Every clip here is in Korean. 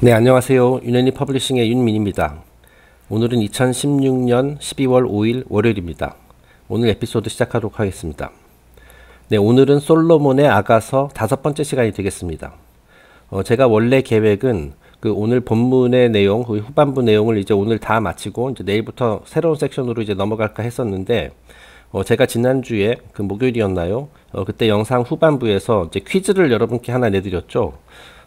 네, 안녕하세요. 윤현희 퍼블리싱의 윤민입니다. 오늘은 2016년 12월 5일 월요일입니다. 오늘 에피소드 시작하도록 하겠습니다. 네, 오늘은 솔로몬의 아가서 5번째 시간이 되겠습니다. 제가 원래 계획은 오늘 본문의 내용, 후반부 내용을 이제 오늘 다 마치고 이제 내일부터 새로운 섹션으로 이제 넘어갈까 했었는데, 제가 지난주에 목요일이었나요? 그때 영상 후반부에서 이제 퀴즈를 여러분께 하나 내드렸죠.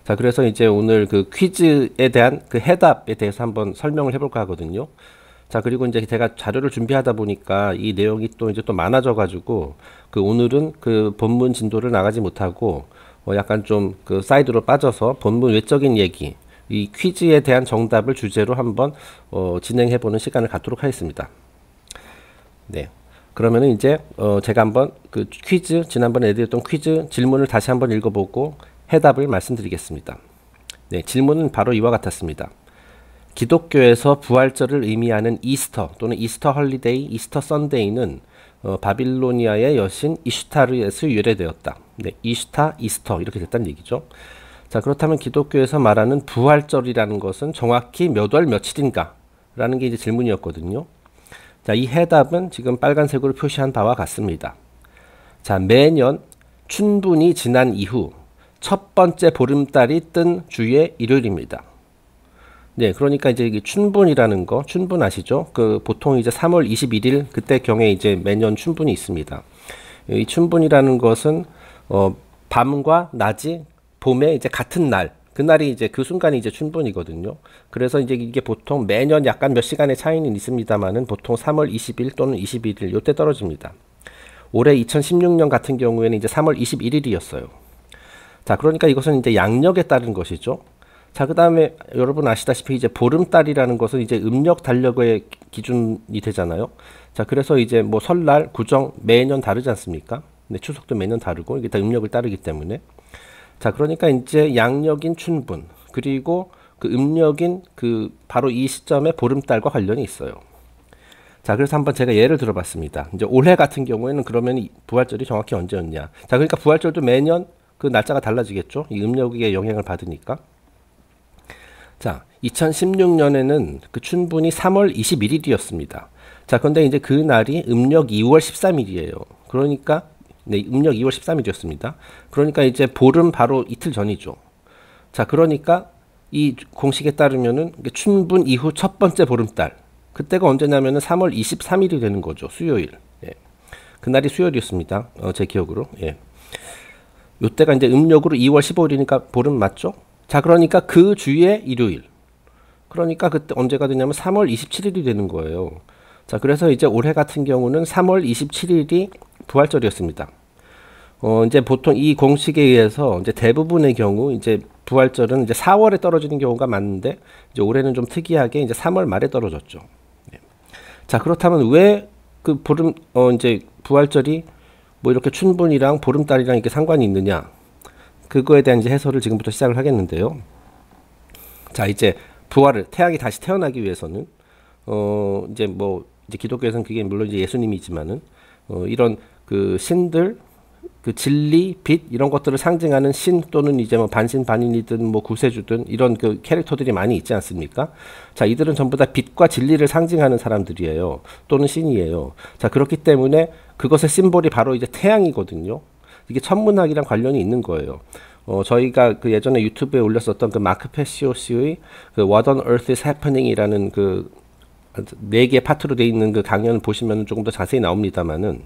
자, 그래서 이제 오늘 그 퀴즈에 대한 그 해답에 대해서 한번 설명을 해볼까 하거든요. 자, 그리고 이제 제가 자료를 준비하다 보니까 이 내용이 또 이제 또 많아져가지고 오늘은 그 본문 진도를 나가지 못하고 약간 좀 그 사이드로 빠져서 본문 외적인 얘기, 이 퀴즈에 대한 정답을 주제로 한번 진행해보는 시간을 갖도록 하겠습니다. 네. 그러면은 이제 제가 한번 그 퀴즈, 지난번에 내드렸던 퀴즈 질문을 다시 한번 읽어보고 해답을 말씀드리겠습니다. 네, 질문은 바로 이와 같았습니다. 기독교에서 부활절을 의미하는 이스터 또는 이스터 헐리데이, 이스터 선데이는 바빌로니아의 여신 이슈타르에서 유래되었다. 네, 이슈타, 이스터 이렇게 됐다는 얘기죠. 자, 그렇다면 기독교에서 말하는 부활절이라는 것은 정확히 몇 월 며칠인가? 라는 게 이제 질문이었거든요. 자, 이 해답은 지금 빨간색으로 표시한 바와 같습니다. 자, 매년 춘분이 지난 이후 첫 번째 보름달이 뜬 주의 일요일입니다. 네, 그러니까 이제 춘분이라는 거, 춘분 아시죠? 보통 이제 3월 21일 그때 경에 이제 매년 춘분이 있습니다. 이 춘분이라는 것은 밤과 낮이 봄에 이제 같은 날, 그날이 이제 그 순간이 이제 춘분이거든요. 그래서 이제 이게 보통 매년 약간 몇 시간의 차이는 있습니다만은 보통 3월 20일 또는 21일 요때 떨어집니다. 올해 2016년 같은 경우에는 이제 3월 21일이었어요. 자, 그러니까 이것은 이제 양력에 따른 것이죠. 자, 그 다음에 여러분 아시다시피 이제 보름달이라는 것은 이제 음력 달력의 기준이 되잖아요. 자, 그래서 이제 뭐 설날, 구정 매년 다르지 않습니까? 네, 추석도 매년 다르고 이게 다 음력을 따르기 때문에. 자, 그러니까 이제 양력인 춘분 그리고 그 음력인 바로 이 시점에 보름달과 관련이 있어요. 자, 그래서 한번 제가 예를 들어봤습니다. 이제 올해 같은 경우에는 그러면 부활절이 정확히 언제였냐? 자, 그러니까 부활절도 매년 그 날짜가 달라지겠죠. 이 음력의 영향을 받으니까. 자, 2016년에는 그 춘분이 3월 21일이었습니다. 자, 그런데 이제 그 날이 음력 2월 13일이에요. 그러니까 네, 음력 2월 13일이었습니다. 그러니까 이제 보름 바로 이틀 전이죠. 자, 그러니까 이 공식에 따르면은 춘분 이후 첫 번째 보름달. 그때가 언제냐면은 3월 23일이 되는 거죠. 수요일. 예. 그날이 수요일이었습니다. 제 기억으로. 예. 요때가 이제 음력으로 2월 15일이니까 보름 맞죠? 자, 그러니까 그 주의 일요일. 그러니까 그때 언제가 되냐면 3월 27일이 되는 거예요. 자, 그래서 이제 올해 같은 경우는 3월 27일이 부활절이었습니다. 이제 보통 이 공식에 의해서 이제 대부분의 경우 이제 부활절은 이제 4월에 떨어지는 경우가 많은데 이제 올해는 좀 특이하게 이제 3월 말에 떨어졌죠. 예. 자, 그렇다면 왜 그 이제 부활절이 뭐 이렇게 춘분이랑 보름달이랑 이렇게 상관이 있느냐? 그거에 대한 이제 해설을 지금부터 시작을 하겠는데요. 자, 이제 태양이 다시 태어나기 위해서는 이제 뭐 이제 기독교에서는 그게 물론 이제 예수님이지만은 이런 그 신들 그 진리, 빛 이런 것들을 상징하는 신 또는 이제 뭐 반신반인이든 뭐 구세주든 이런 그 캐릭터들이 많이 있지 않습니까? 자, 이들은 전부 다 빛과 진리를 상징하는 사람들이에요. 또는 신이에요. 자, 그렇기 때문에 그것의 심볼이 바로 이제 태양이거든요. 이게 천문학이랑 관련이 있는 거예요. 저희가 그 예전에 유튜브에 올렸었던 그 마크 페시오스의 그 What on Earth is Happening이라는 그 4개의 파트로 되어 있는 그 강연을 보시면 조금 더 자세히 나옵니다만은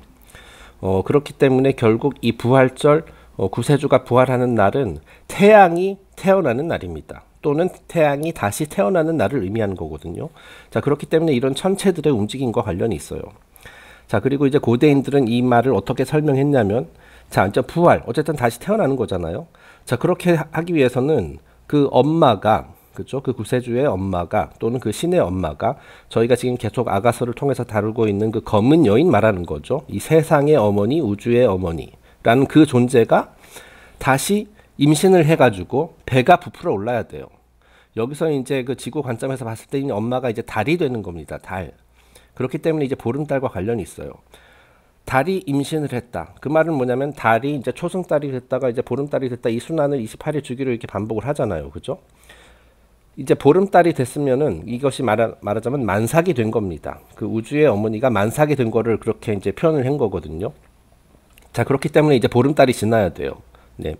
그렇기 때문에 결국 이 부활절 구세주가 부활하는 날은 태양이 태어나는 날입니다. 또는 태양이 다시 태어나는 날을 의미하는 거거든요. 자, 그렇기 때문에 이런 천체들의 움직임과 관련이 있어요. 자, 그리고 이제 고대인들은 이 말을 어떻게 설명했냐면, 자, 이제 부활, 어쨌든 다시 태어나는 거잖아요. 자, 그렇게 하기 위해서는 그 엄마가, 그죠? 그 구세주의 엄마가 또는 그 신의 엄마가 저희가 지금 계속 아가서를 통해서 다루고 있는 그 검은 여인 말하는 거죠. 이 세상의 어머니, 우주의 어머니라는 그 존재가 다시 임신을 해가지고 배가 부풀어 올라야 돼요. 여기서 이제 그 지구 관점에서 봤을 때 엄마가 이제 달이 되는 겁니다. 달. 그렇기 때문에 이제 보름달과 관련이 있어요. 달이 임신을 했다. 그 말은 뭐냐면 달이 이제 초승달이 됐다가 이제 보름달이 됐다. 이 순환을 28일 주기로 이렇게 반복을 하잖아요. 그죠? 이제 보름달이 됐으면은 이것이 말하자면 만삭이 된 겁니다. 그 우주의 어머니가 만삭이 된 거를 그렇게 이제 표현을 한 거거든요. 자, 그렇기 때문에 이제 보름달이 지나야 돼요. 네,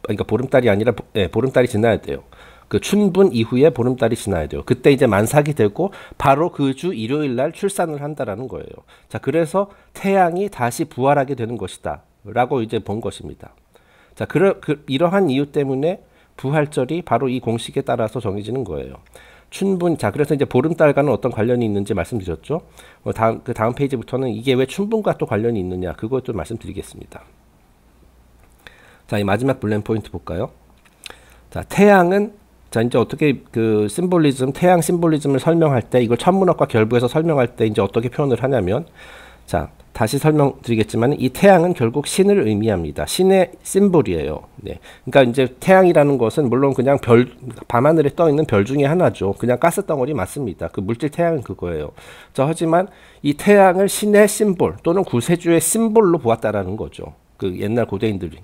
그러니까 보름달이 아니라 보름달이 지나야 돼요. 그 춘분 이후에 보름달이 지나야 돼요. 그때 이제 만삭이 되고 바로 그 주 일요일 날 출산을 한다라는 거예요. 자, 그래서 태양이 다시 부활하게 되는 것이다라고 이제 본 것입니다. 자, 이러한 이유 때문에 부활절이 바로 이 공식에 따라서 정해지는 거예요. 춘분, 자, 그래서 이제 보름달과는 어떤 관련이 있는지 말씀드렸죠. 다음 페이지부터는 이게 왜 춘분과 또 관련이 있느냐, 그것도 말씀드리겠습니다. 자, 이 마지막 블렌 포인트 볼까요? 자, 태양은, 자, 이제 어떻게 그 태양 심볼리즘을 설명할 때, 이걸 천문학과 결부해서 설명할 때 이제 어떻게 표현을 하냐면, 자, 다시 설명드리겠지만 이 태양은 결국 신을 의미합니다. 신의 심볼이에요. 네. 그러니까 이제 태양이라는 것은 물론 그냥 밤하늘에 떠 있는 별 중에 하나죠. 그냥 가스 덩어리 맞습니다. 그 물질 태양은 그거예요. 자, 하지만 이 태양을 신의 심볼 또는 구세주의 심볼로 보았다라는 거죠. 그 옛날 고대인들이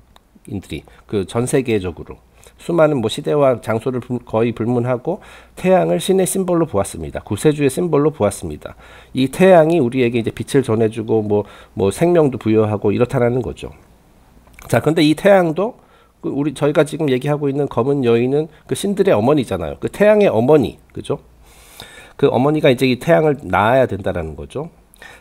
그 전 세계적으로 수많은 뭐 시대와 장소를 거의 불문하고 태양을 신의 심볼로 보았습니다. 구세주의 심볼로 보았습니다. 이 태양이 우리에게 이제 빛을 전해주고 뭐 생명도 부여하고 이렇다라는 거죠. 자, 근데 이 태양도 저희가 지금 얘기하고 있는 검은 여인은 그 신들의 어머니잖아요. 그 태양의 어머니, 그죠? 그 어머니가 이제 이 태양을 낳아야 된다라는 거죠.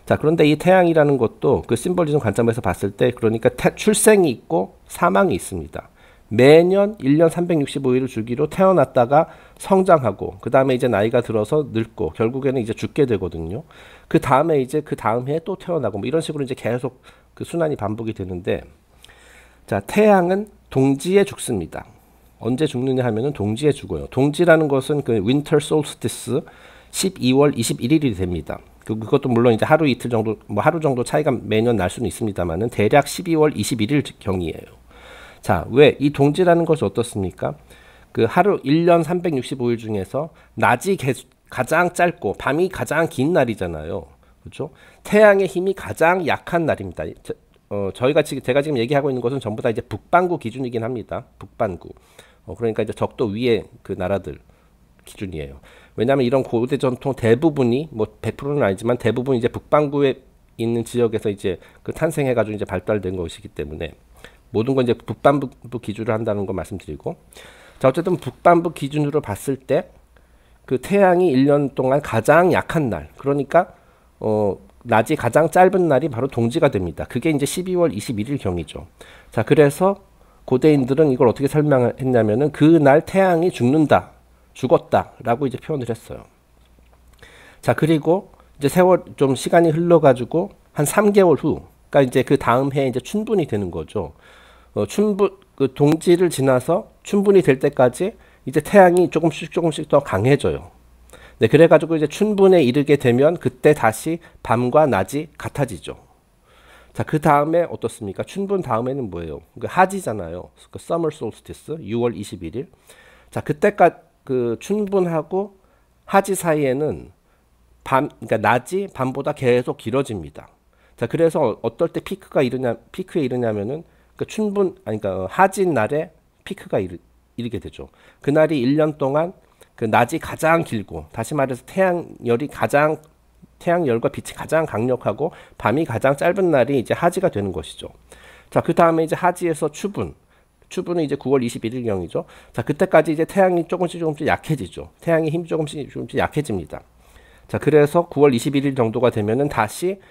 자, 그런데 이 태양이라는 것도 그 심볼리즘 관점에서 봤을 때 그러니까 출생이 있고 사망이 있습니다. 매년 1년 365일을 주기로 태어났다가 성장하고 그 다음에 이제 나이가 들어서 늙고 결국에는 이제 죽게 되거든요. 그 다음에 이제 그 다음 해에 또 태어나고 뭐 이런 식으로 이제 계속 그 순환이 반복이 되는데, 자, 태양은 동지에 죽습니다. 언제 죽느냐 하면은 동지에 죽어요. 동지라는 것은 그 윈터 솔스티스 12월 21일이 됩니다. 그것도 물론 이제 하루 이틀 정도, 뭐 하루 정도 차이가 매년 날 수는 있습니다만은 대략 12월 21일 경이에요. 자, 왜 이 동지라는 것이 어떻습니까? 그 하루 1년 365일 중에서 낮이 가장 짧고 밤이 가장 긴 날이잖아요. 그렇죠? 태양의 힘이 가장 약한 날입니다. 제가 지금 얘기하고 있는 것은 전부 다 이제 북반구 기준이긴 합니다. 북반구. 그러니까 이제 적도 위에 그 나라들 기준이에요. 왜냐하면 이런 고대 전통 대부분이 뭐 100%는 아니지만 대부분 이제 북반구에 있는 지역에서 이제 그 탄생해가지고 이제 발달된 것이기 때문에 모든 건 이제 북반부 기준으로 한다는 거 말씀드리고, 자, 어쨌든 북반부 기준으로 봤을 때 그 태양이 1년 동안 가장 약한 날, 그러니까 낮이 가장 짧은 날이 바로 동지가 됩니다. 그게 이제 12월 21일 경이죠. 자, 그래서 고대인들은 이걸 어떻게 설명했냐면은 그날 태양이 죽었다라고 이제 표현을 했어요. 자, 그리고 이제 좀 시간이 흘러가지고 한 3개월 후, 그러니까 이제 그 다음 해에 이제 춘분이 되는 거죠. 그 동지를 지나서 춘분이 될 때까지 이제 태양이 조금씩 더 강해져요. 네, 그래가지고 이제 춘분에 이르게 되면 그때 다시 밤과 낮이 같아지죠. 자, 그 다음에 어떻습니까? 춘분 다음에는 뭐예요? 그 하지잖아요. 그 summer solstice, 6월 21일. 자, 그때까지 그 춘분하고 하지 사이에는 그러니까 낮이 밤보다 계속 길어집니다. 자, 그래서 어떨 때 피크에 이르냐면은 그 그러니까 하진 날에 피크가 이르게 되죠. 그날이 1년 동안 그 낮이 가장 길고, 다시 말해서 태양열과 빛이 가장 강력하고 밤이 가장 짧은 날이 이제 하지가 되는 것이죠. 자, 그 다음에 이제 하지에서 추분은 이제 9월 21일 경이죠. 자, 그때까지 이제 태양이 조금씩 약해지죠. 태양의 힘이 조금씩 약해집니다. 자, 그래서 9월 21일 정도가 되면은 다시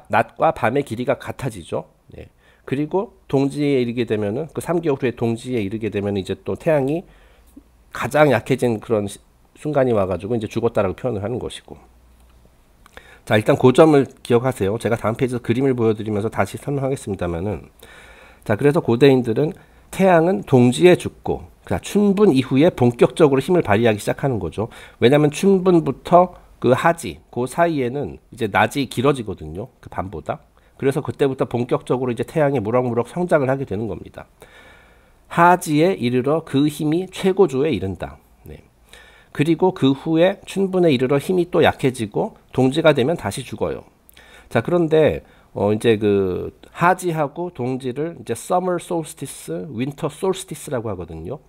낮과 밤의 길이가 같아지죠. 네. 그리고 동지에 이르게 되면은 그 3개월 후에 동지에 이르게 되면 이제 또 태양이 가장 약해진 그런 순간이 와가지고 이제 죽었다라고 표현을 하는 것이고. 자, 일단 그 점을 기억하세요. 제가 다음 페이지에서 그림을 보여드리면서 다시 설명하겠습니다만은, 자, 그래서 고대인들은 태양은 동지에 죽고, 그러니까 춘분 이후에 본격적으로 힘을 발휘하기 시작하는 거죠. 왜냐하면 춘분부터 그 하지, 그 사이에는 이제 낮이 길어지거든요. 그 밤보다. 그래서 그때부터 본격적으로 이제 태양이 무럭무럭 성장을 하게 되는 겁니다. 하지에 이르러 그 힘이 최고조에 이른다. 네. 그리고 그 후에 춘분에 이르러 힘이 또 약해지고 동지가 되면 다시 죽어요. 자, 그런데 이제 그 하지하고 동지를 이제 summer solstice, winter solstice라고 하거든요.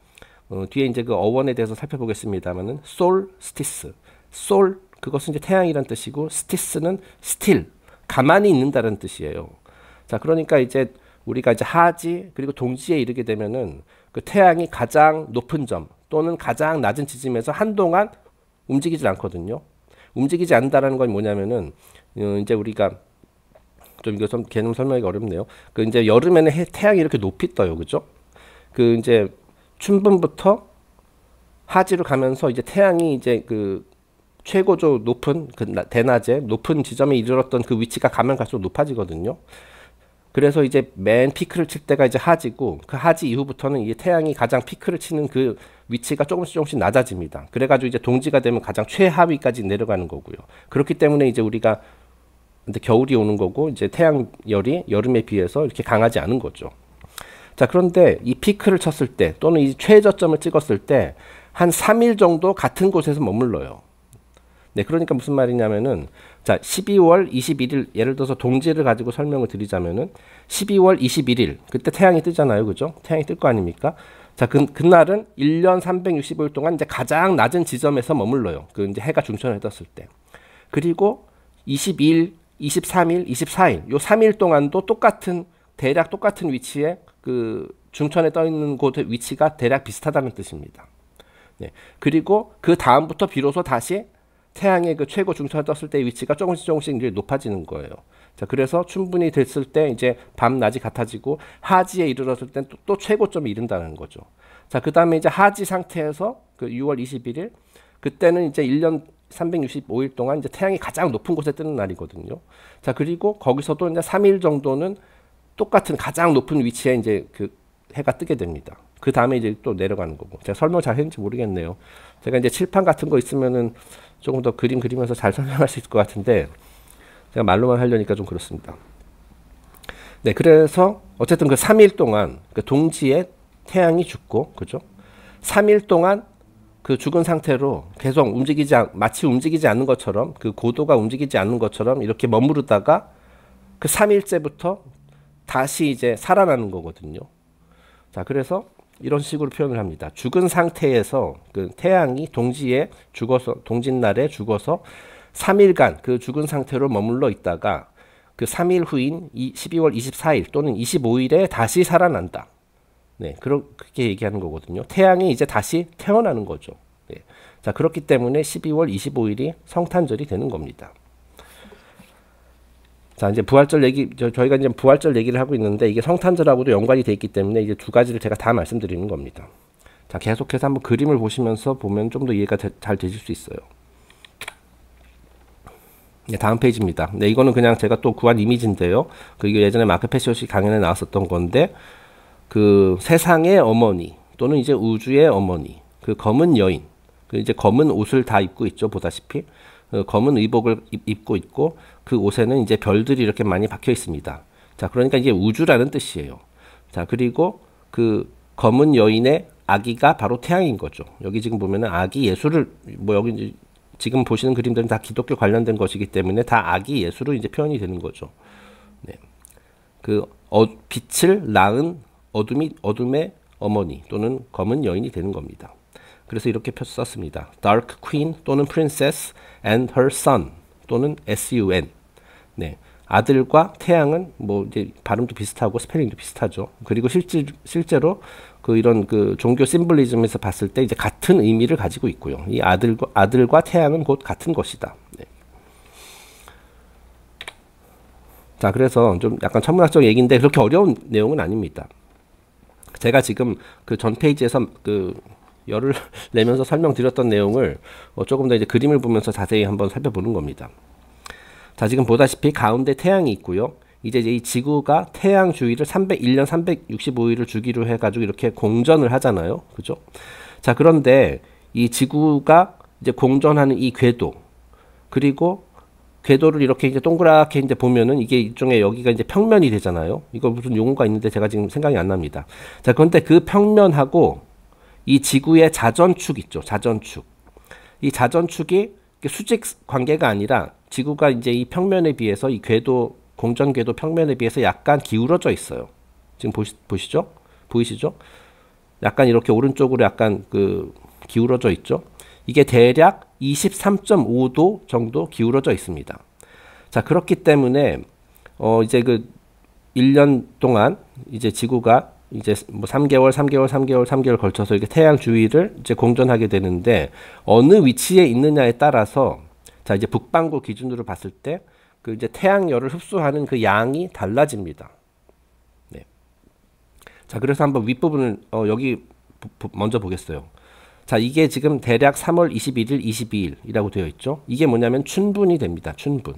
뒤에 이제 그 어원에 대해서 살펴보겠습니다만은 솔스티스, 솔 그것은 이제 태양이란 뜻이고 스티스는 스틸 가만히 있는다는 뜻이에요. 자, 그러니까 이제 우리가 이제 하지 그리고 동지에 이르게 되면은 그 태양이 가장 높은 점 또는 가장 낮은 지점에서 한동안 움직이질 않거든요. 움직이지 않는다라는 건 뭐냐면은 이제 우리가 좀 이거 좀 개념 설명하기 어렵네요. 그 이제 여름에는 태양이 이렇게 높이 떠요, 그죠? 그 이제 춘분부터 하지로 가면서 이제 태양이 이제 그 최고조 높은 그 대낮에 높은 지점에 이르렀던 그 위치가 가면 갈수록 높아지거든요. 그래서 이제 맨 피크를 칠 때가 이제 하지고 그 하지 이후부터는 이게 태양이 가장 피크를 치는 그 위치가 조금씩 낮아집니다. 그래가지고 이제 동지가 되면 가장 최하위까지 내려가는 거고요. 그렇기 때문에 이제 우리가 근데 겨울이 오는 거고 이제 태양열이 여름에 비해서 이렇게 강하지 않은 거죠. 자, 그런데 이 피크를 쳤을 때 또는 이 최저점을 찍었을 때 한 3일 정도 같은 곳에서 머물러요. 네, 그러니까 무슨 말이냐면은 자, 12월 21일 예를 들어서 동지를 가지고 설명을 드리자면은 12월 21일 그때 태양이 뜨잖아요. 그죠? 태양이 뜰 거 아닙니까? 자, 그날은 1년 365일 동안 이제 가장 낮은 지점에서 머물러요. 그 이제 해가 중천에 떴을 때. 그리고 22일, 23일, 24일 요 3일 동안도 대략 똑같은 위치에 그 중천에 떠 있는 곳의 위치가 대략 비슷하다는 뜻입니다. 네. 그리고 그 다음부터 비로소 다시 태양의 그 최고 중천에 떴을 때의 위치가 조금씩 이제 높아지는 거예요. 자, 그래서 충분히 됐을 때 이제 밤 낮이 같아지고 하지에 이르렀을 땐 또 최고점에 이른다는 거죠. 자, 그 다음에 이제 하지 상태에서 그 6월 21일 그때는 이제 1년 365일 동안 이제 태양이 가장 높은 곳에 뜨는 날이거든요. 자, 그리고 거기서도 이제 3일 정도는 똑같은 가장 높은 위치에 이제 그 해가 뜨게 됩니다. 그 다음에 이제 또 내려가는 거고. 제가 설명 잘 했는지 모르겠네요. 제가 이제 칠판 같은 거 있으면은 조금 더 그림 그리면서 잘 설명할 수 있을 것 같은데 제가 말로만 하려니까 좀 그렇습니다. 네, 그래서 어쨌든 그 3일 동안 그 동지에 태양이 죽고, 그죠? 3일 동안 그 죽은 상태로 계속 마치 움직이지 않는 것처럼 그 고도가 움직이지 않는 것처럼 이렇게 머무르다가 그 3일째부터 다시 이제 살아나는 거거든요. 자, 그래서 이런 식으로 표현을 합니다. 죽은 상태에서 그 태양이 동짓날에 죽어서 3일간 그 죽은 상태로 머물러 있다가 그 3일 후인 12월 24일 또는 25일에 다시 살아난다. 네, 그렇게 얘기하는 거거든요. 태양이 이제 다시 태어나는 거죠. 네. 자, 그렇기 때문에 12월 25일이 성탄절이 되는 겁니다. 자, 이제 부활절 저희가 이제 부활절 얘기를 하고 있는데 이게 성탄절하고도 연관이 돼 있기 때문에 이제 두 가지를 제가 다 말씀드리는 겁니다. 자, 계속해서 한번 그림을 보시면서 보면 좀 더 이해가 잘 되실 수 있어요. 네, 다음 페이지입니다. 네, 이거는 그냥 제가 또 구한 이미지인데요. 이게 예전에 마크 패시오시 강연에 나왔었던 건데 그 세상의 어머니 또는 이제 우주의 어머니, 그 검은 여인, 그 이제 검은 옷을 다 입고 있죠, 보다시피. 검은 의복을 입고 있고 그 옷에는 이제 별들이 이렇게 많이 박혀 있습니다. 자, 그러니까 이게 우주라는 뜻이에요. 자, 그리고 그 검은 여인의 아기가 바로 태양인 거죠. 여기 지금 보면은 아기 예수를 여기 이제 지금 보시는 그림들은 다 기독교 관련된 것이기 때문에 다 아기 예수로 이제 표현이 되는 거죠. 네. 그 빛을 낳은 어둠의 어머니 또는 검은 여인이 되는 겁니다. 그래서 이렇게 썼습니다. Dark Queen 또는 Princess and her son 또는 SUN. 네, 아들과 태양은 뭐 이제 발음도 비슷하고 스펠링도 비슷하죠. 그리고 실제로 그 이런 그 종교 심볼리즘에서 봤을 때 이제 같은 의미를 가지고 있고요. 이 아들과 태양은 곧 같은 것이다. 네. 자, 그래서 좀 약간 천문학적 얘기인데 그렇게 어려운 내용은 아닙니다. 제가 지금 그 전 페이지에서 그 열을 내면서 설명드렸던 내용을 조금 더 이제 그림을 보면서 자세히 한번 살펴보는 겁니다. 자, 지금 보다시피 가운데 태양이 있고요. 이제 이 지구가 태양 주위를 1년 365일을 주기로 해가지고 이렇게 공전을 하잖아요. 그죠? 자, 그런데 이 지구가 이제 공전하는 이 궤도, 그리고 궤도를 이렇게 이제 동그랗게 이제 보면은 이게 일종의 여기가 이제 평면이 되잖아요. 이거 무슨 용어가 있는데 제가 지금 생각이 안 납니다. 자, 그런데 그 평면하고 이 지구의 자전축 있죠. 자전축. 이 자전축이 수직 관계가 아니라 지구가 이제 이 평면에 비해서 이 공전 궤도 평면에 비해서 약간 기울어져 있어요. 지금 보이시죠? 약간 이렇게 오른쪽으로 약간 그 기울어져 있죠. 이게 대략 23.5도 정도 기울어져 있습니다. 자, 그렇기 때문에 이제 그 1년 동안 이제 지구가 이제 뭐 3개월 걸쳐서 이렇게 태양 주위를 이제 공전하게 되는데, 어느 위치에 있느냐에 따라서, 자, 이제 북반구 기준으로 봤을 때 그 이제 태양열을 흡수하는 그 양이 달라집니다. 네. 자, 그래서 한번 윗부분을 여기 먼저 보겠어요. 자, 이게 지금 대략 3월 21일, 22일이라고 되어 있죠. 이게 뭐냐면 춘분이 됩니다. 춘분.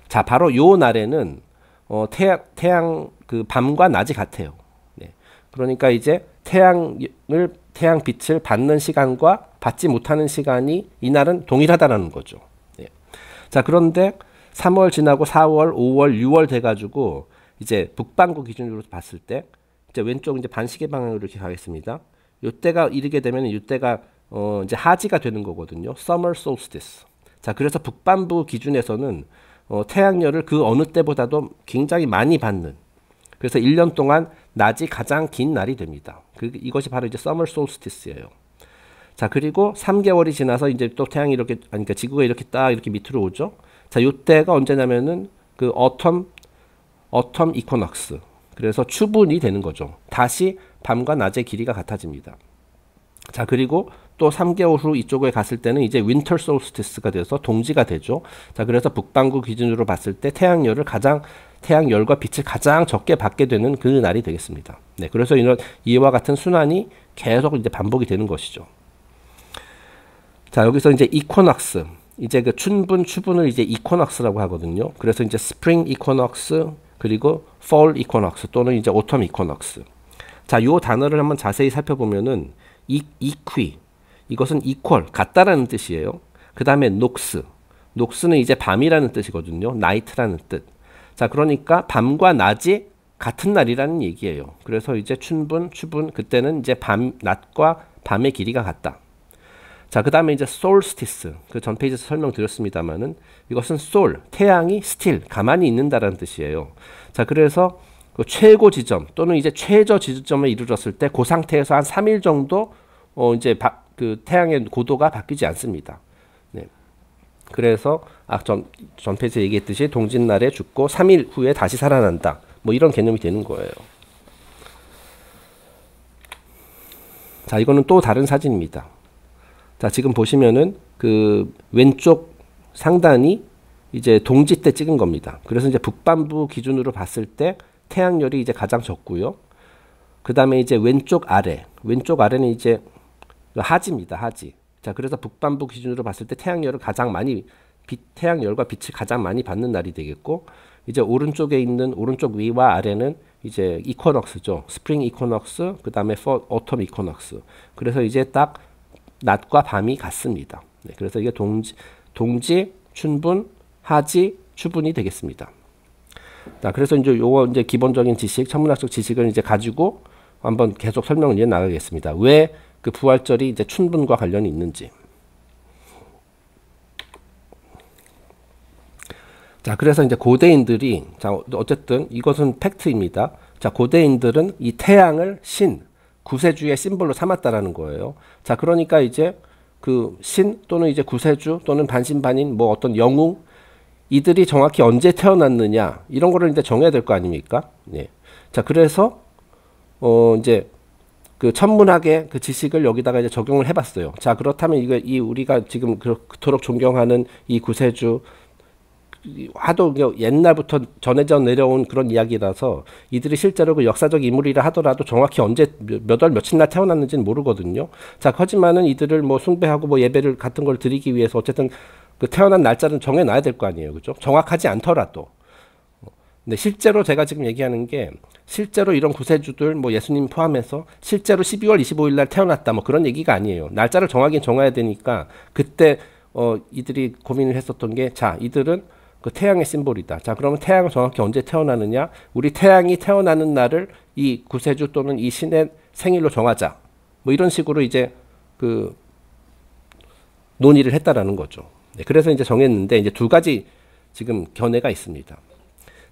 자, 바로 요 날에는 태양 그 밤과 낮이 같아요. 네. 그러니까 이제 태양 빛을 받는 시간과 받지 못하는 시간이 이날은 동일하다라는 거죠. 네. 자, 그런데 3월 지나고 4월, 5월, 6월 돼가지고 이제 북반구 기준으로 봤을 때 이제 왼쪽 이제 반시계 방향으로 이렇게 가겠습니다. 요때가 이르게 되면 요때가 이제 하지가 되는 거거든요. Summer solstice. 자, 그래서 북반부 기준에서는 태양열을 그 어느 때보다도 굉장히 많이 받는, 그래서 1년 동안 낮이 가장 긴 날이 됩니다. 이것이 바로 이제 Summer solstice예요. 자, 그리고 3개월이 지나서 이제 또 태양이 이렇게, 그러니까 지구가 이렇게 딱 이렇게 밑으로 오죠. 자, 요때가 언제냐면은 그 autumn equinox. 그래서 추분이 되는 거죠. 다시 밤과 낮의 길이가 같아집니다. 자, 그리고 또 3개월 후 이쪽에 갔을 때는 이제 winter solstice가 돼서 동지가 되죠. 자, 그래서 북반구 기준으로 봤을 때 태양열과 빛을 가장 적게 받게 되는 그 날이 되겠습니다. 네, 그래서 이와 같은 순환이 계속 이제 반복이 되는 것이죠. 자, 여기서 이제 equinox, 이제 그 춘분, 추분을 이제 equinox라고 하거든요. 그래서 이제 spring equinox, 그리고 fall equinox 또는 이제 autumn equinox. 자, 요 단어를 한번 자세히 살펴보면은 equi, 이것은 equal, 같다라는 뜻이에요. 그 다음에 nox는 이제 밤이라는 뜻이거든요. night라는 뜻. 자, 그러니까 밤과 낮이 같은 날이라는 얘기예요. 그래서 이제 춘분, 추분, 그때는 이제 낮과 밤의 길이가 같다. 자, 그 다음에 이제 solstice, 그 전 페이지에서 설명드렸습니다만은 이것은 sol, 태양이 still, 가만히 있는다라는 뜻이에요. 자, 그래서 그 최고 지점 또는 이제 최저 지점에 이르렀을 때 그 상태에서 한 3일 정도 이제 그 태양의 고도가 바뀌지 않습니다. 네. 그래서 전 페이지에 얘기했듯이 동짓날에 죽고 3일 후에 다시 살아난다. 뭐 이런 개념이 되는 거예요. 자, 이거는 또 다른 사진입니다. 자, 지금 보시면은 그 왼쪽 상단이 이제 동지 때 찍은 겁니다. 그래서 이제 북반부 기준으로 봤을 때 태양열이 이제 가장 적고요. 그 다음에 이제 왼쪽 아래는 이제 하지입니다. 하지. 자, 그래서 북반부 기준으로 봤을 때 태양열과 빛을 가장 많이 받는 날이 되겠고, 이제 오른쪽에 있는 오른쪽 위와 아래는 이제 이코넉스죠. 스프링 이코넉스, 그 다음에 오텀 이코넉스. 그래서 이제 딱 낮과 밤이 같습니다. 네, 그래서 이게 동지, 춘분, 하지, 추분이 되겠습니다. 자, 그래서 이제 요거 이제 기본적인 지식, 천문학적 지식을 이제 가지고 한번 계속 설명을 이어 나가겠습니다. 왜 그 부활절이 이제 춘분과 관련이 있는지. 자, 그래서 이제 고대인들이, 자, 어쨌든 이것은 팩트입니다. 자, 고대인들은 이 태양을 구세주의 심볼로 삼았다라는 거예요. 자, 그러니까 이제 그 신 또는 이제 구세주 또는 반신반인 뭐 어떤 영웅, 이들이 정확히 언제 태어났느냐 이런 거를 이제 정해야 될 거 아닙니까? 예. 자, 그래서 이제 그 천문학의 그 지식을 여기다가 이제 적용을 해봤어요. 자, 그렇다면 우리가 지금 그토록 존경하는 이 구세주, 하도 옛날부터 전해져 내려온 그런 이야기라서 이들이 실제로 그 역사적 인물이라 하더라도 정확히 언제 몇 월 며칠 날 태어났는지는 모르거든요. 자, 하지만은 이들을 뭐 숭배하고 뭐 예배를 같은 걸 드리기 위해서 어쨌든 그 태어난 날짜는 정해놔야 될 거 아니에요, 그죠? 정확하지 않더라도. 근데 실제로 제가 지금 얘기하는 게 실제로 이런 구세주들 뭐 예수님 포함해서 실제로 12월 25일 날 태어났다 뭐 그런 얘기가 아니에요. 날짜를 정하긴 정해야 되니까 그때 이들이 고민을 했었던 게, 자, 이들은 그 태양의 심볼이다. 자, 그러면 태양은 정확히 언제 태어나느냐? 우리 태양이 태어나는 날을 이 구세주 또는 이 신의 생일로 정하자. 뭐 이런 식으로 이제 그 논의를 했다라는 거죠. 네, 그래서 이제 정했는데 이제 두 가지 지금 견해가 있습니다.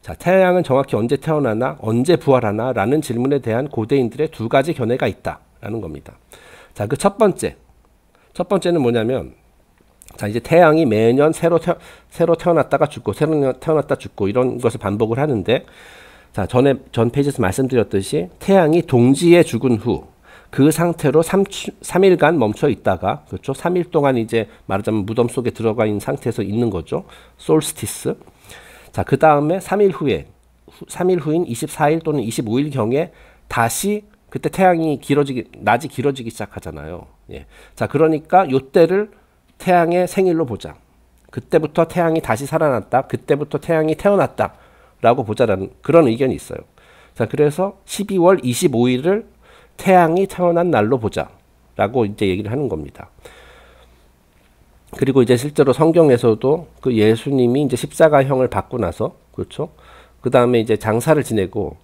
자, 태양은 정확히 언제 태어나나, 언제 부활하나 라는 질문에 대한 고대인들의 두 가지 견해가 있다라는 겁니다. 자, 그 첫 번째는 뭐냐면, 자, 이제 태양이 매년 새로 태어났다가 죽고, 새로 태어났다 죽고, 이런 것을 반복을 하는데, 자, 전 페이지에서 말씀드렸듯이, 태양이 동지에 죽은 후, 그 상태로 3일간 멈춰 있다가, 그렇죠? 3일 동안 이제 말하자면 무덤 속에 들어가 있는 상태에서 있는 거죠. 솔스티스. 자, 그 다음에 3일 후인 24일 또는 25일 경에 다시 그때 낮이 길어지기 시작하잖아요. 예. 자, 그러니까 요때를 태양의 생일로 보자. 그때부터 태양이 다시 살아났다. 그때부터 태양이 태어났다. 라고 보자라는 그런 의견이 있어요. 자, 그래서 12월 25일을 태양이 태어난 날로 보자. 라고 이제 얘기를 하는 겁니다. 그리고 이제 실제로 성경에서도 그 예수님이 이제 십자가형을 받고 나서, 그렇죠? 그 다음에 이제 장사를 지내고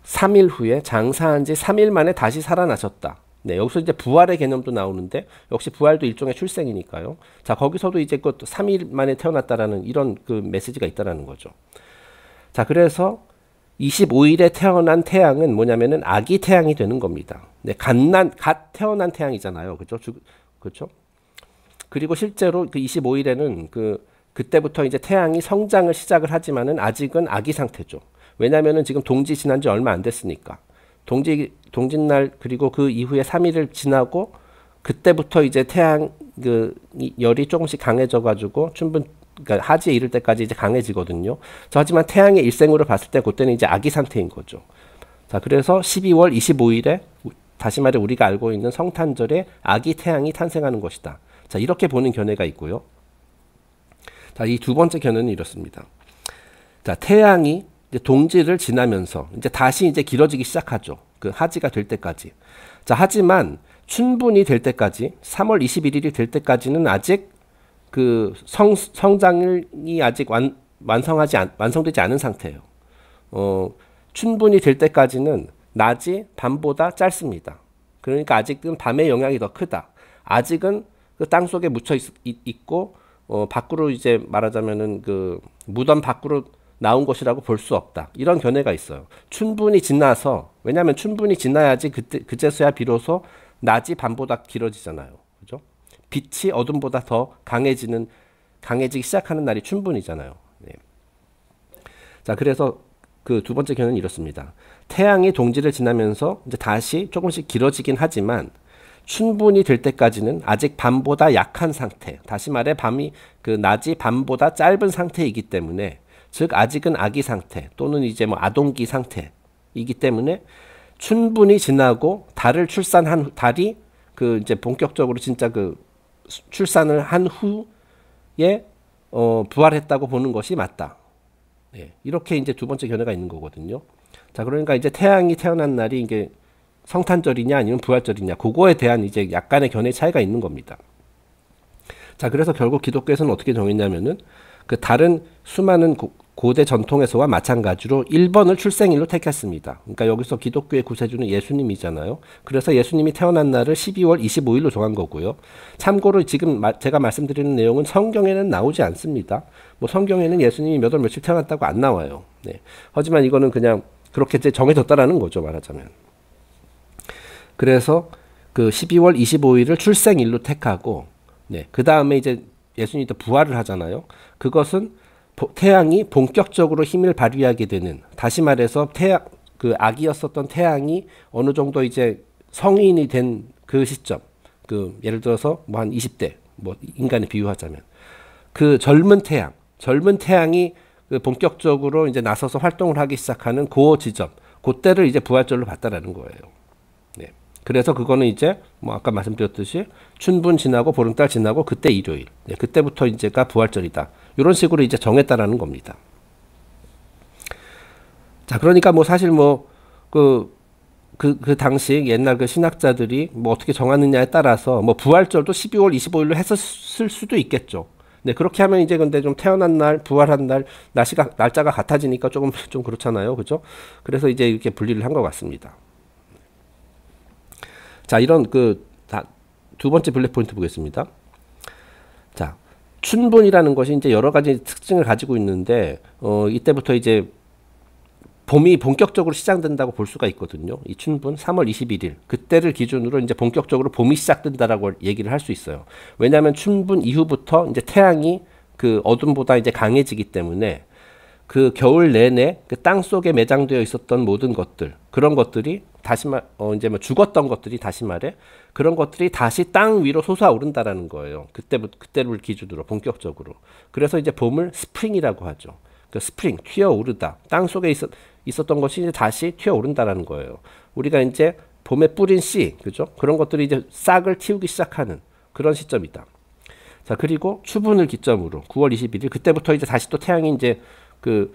3일 후에 장사한 지 3일 만에 다시 살아나셨다. 네, 여기서 이제 부활의 개념도 나오는데, 역시 부활도 일종의 출생이니까요. 자, 거기서도 이제 그 3일 만에 태어났다라는 이런 그 메시지가 있다라는 거죠. 자, 그래서 25일에 태어난 태양은 뭐냐면은 아기 태양이 되는 겁니다. 네, 갓 태어난 태양이잖아요. 그죠? 그렇죠? 그리고 실제로 그 25일에는 그때부터 이제 태양이 성장을 시작을 하지만은 아직은 아기 상태죠. 왜냐면은 지금 동지 지난 지 얼마 안 됐으니까. 동짓날 그리고 그 이후에 3일을 지나고 그때부터 이제 태양 열이 조금씩 강해져 가지고 그러니까 하지에 이를 때까지 이제 강해지거든요. 하지만 태양의 일생으로 봤을 때 그때는 이제 아기 상태인 거죠. 자, 그래서 12월 25일에 다시 말해 우리가 알고 있는 성탄절에 아기 태양이 탄생하는 것이다. 자, 이렇게 보는 견해가 있고요. 자, 이 두 번째 견해는 이렇습니다. 자, 태양이 이제 동지를 지나면서 이제 다시 이제 길어지기 시작하죠. 그 하지가 될 때까지. 자, 하지만 춘분이 될 때까지 3월 21일이 될 때까지는 아직 그 성장이 아직 완성되지 않은 상태예요. 춘분이 될 때까지는 낮이 밤보다 짧습니다. 그러니까 아직은 밤의 영향이 더 크다. 아직은 그 땅 속에 묻혀 있고 밖으로 이제 말하자면은 그 무덤 밖으로 나온 것이라고 볼 수 없다. 이런 견해가 있어요. 춘분이 지나서, 왜냐하면 춘분이 지나야지 그제서야 비로소 낮이 밤보다 길어지잖아요. 그죠? 빛이 어둠보다 더 강해지기 시작하는 날이 춘분이잖아요. 네. 자, 그래서 그 두 번째 견해는 이렇습니다. 태양이 동지를 지나면서 이제 다시 조금씩 길어지긴 하지만 춘분이 될 때까지는 아직 밤보다 약한 상태, 다시 말해 낮이 밤보다 짧은 상태이기 때문에, 즉 아직은 아기 상태 또는 이제 뭐 아동기 상태이기 때문에 춘분이 지나고 달이 그 이제 본격적으로 진짜 그 출산을 한 후에 부활했다고 보는 것이 맞다. 예, 이렇게 이제 두 번째 견해가 있는 거거든요. 자, 그러니까 이제 태양이 태어난 날이 이게 성탄절이냐 아니면 부활절이냐, 그거에 대한 이제 약간의 견해 차이가 있는 겁니다. 자, 그래서 결국 기독교에서는 어떻게 정했냐면은 그 다른 수많은 고대 전통에서와 마찬가지로 1번을 출생일로 택했습니다. 그러니까 여기서 기독교의 구세주는 예수님이잖아요. 그래서 예수님이 태어난 날을 12월 25일로 정한 거고요. 참고로 지금 제가 말씀드리는 내용은 성경에는 나오지 않습니다. 뭐 성경에는 예수님이 몇 월 며칠 태어났다고 안 나와요. 네. 하지만 이거는 그냥 그렇게 이제 정해졌다라는 거죠, 말하자면. 그래서 그 12월 25일을 출생일로 택하고, 네. 그 다음에 이제 예수님이 또 부활을 하잖아요. 그것은 태양이 본격적으로 힘을 발휘하게 되는, 다시 말해서 그 아기였었던 태양이 어느 정도 이제 성인이 된 그 시점, 그 예를 들어서 뭐 한 20대, 뭐 인간에 비유하자면 그 젊은 태양이 그 본격적으로 이제 나서서 활동을 하기 시작하는 그 지점, 그때를 이제 부활절로 봤다라는 거예요. 네. 그래서 그거는 이제 뭐 아까 말씀드렸듯이 춘분 지나고 보름달 지나고 그때 일요일, 네. 그때부터 이제가 부활절이다. 이런 식으로 이제 정했다라는 겁니다. 자, 그러니까 뭐 사실 뭐 그 당시 옛날 그 신학자들이 뭐 어떻게 정하느냐에 따라서 뭐 부활절도 12월 25일로 했었을 수도 있겠죠. 네, 그렇게 하면 이제 근데 좀 태어난 날, 부활한 날, 날짜가 같아지니까 좀 그렇잖아요. 그죠? 그래서 이제 이렇게 분리를 한 것 같습니다. 자, 이런 두 번째 블랙 포인트 보겠습니다. 자, 춘분이라는 것이 이제 여러 가지 특징을 가지고 있는데, 이때부터 이제 봄이 본격적으로 시작된다고 볼 수가 있거든요. 이 춘분 3월 21일 그때를 기준으로 이제 본격적으로 봄이 시작된다라고 얘기를 할 수 있어요. 왜냐하면 춘분 이후부터 이제 태양이 그 어둠보다 이제 강해지기 때문에 그 겨울 내내 그 땅 속에 매장되어 있었던 모든 것들, 그런 것들이 다시 이제 뭐 죽었던 것들이, 다시 말해 그런 것들이 다시 땅 위로 솟아오른다라는 거예요. 그때를 기준으로 본격적으로. 그래서 이제 봄을 스프링이라고 하죠. 그 스프링, 튀어오르다. 땅 속에 있었던 것이 이제 다시 튀어오른다라는 거예요. 우리가 이제 봄에 뿌린 씨, 그죠? 그런 것들이 이제 싹을 틔우기 시작하는 그런 시점이다. 자, 그리고 추분을 기점으로 9월 21일 그때부터 이제 다시 또 태양이 이제 그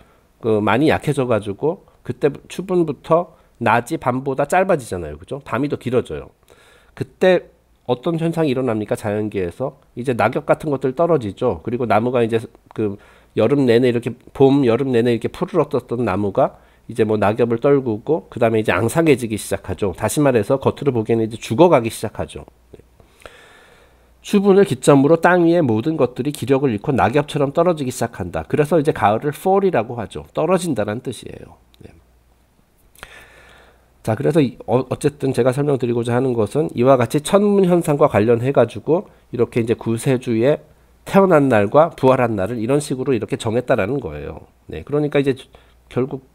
많이 약해져 가지고 그때 추분부터 낮이 밤보다 짧아지잖아요. 그죠? 밤이 더 길어져요. 그때 어떤 현상이 일어납니까? 자연계에서 이제 낙엽 같은 것들 떨어지죠. 그리고 나무가 이제 그 여름 내내 이렇게 여름 내내 이렇게 푸르렀던 나무가 이제 뭐 낙엽을 떨구고 그 다음에 이제 앙상해지기 시작하죠. 다시 말해서 겉으로 보기에는 이제 죽어가기 시작하죠. 추분을 기점으로 땅 위의 모든 것들이 기력을 잃고 낙엽처럼 떨어지기 시작한다. 그래서 이제 가을을 fall이라고 하죠. 떨어진다는 뜻이에요. 네. 자, 그래서 어쨌든 제가 설명드리고자 하는 것은 이와 같이 천문 현상과 관련해 가지고 이렇게 이제 구세주의 태어난 날과 부활한 날을 이런 식으로 이렇게 정했다라는 거예요. 네, 그러니까 이제 결국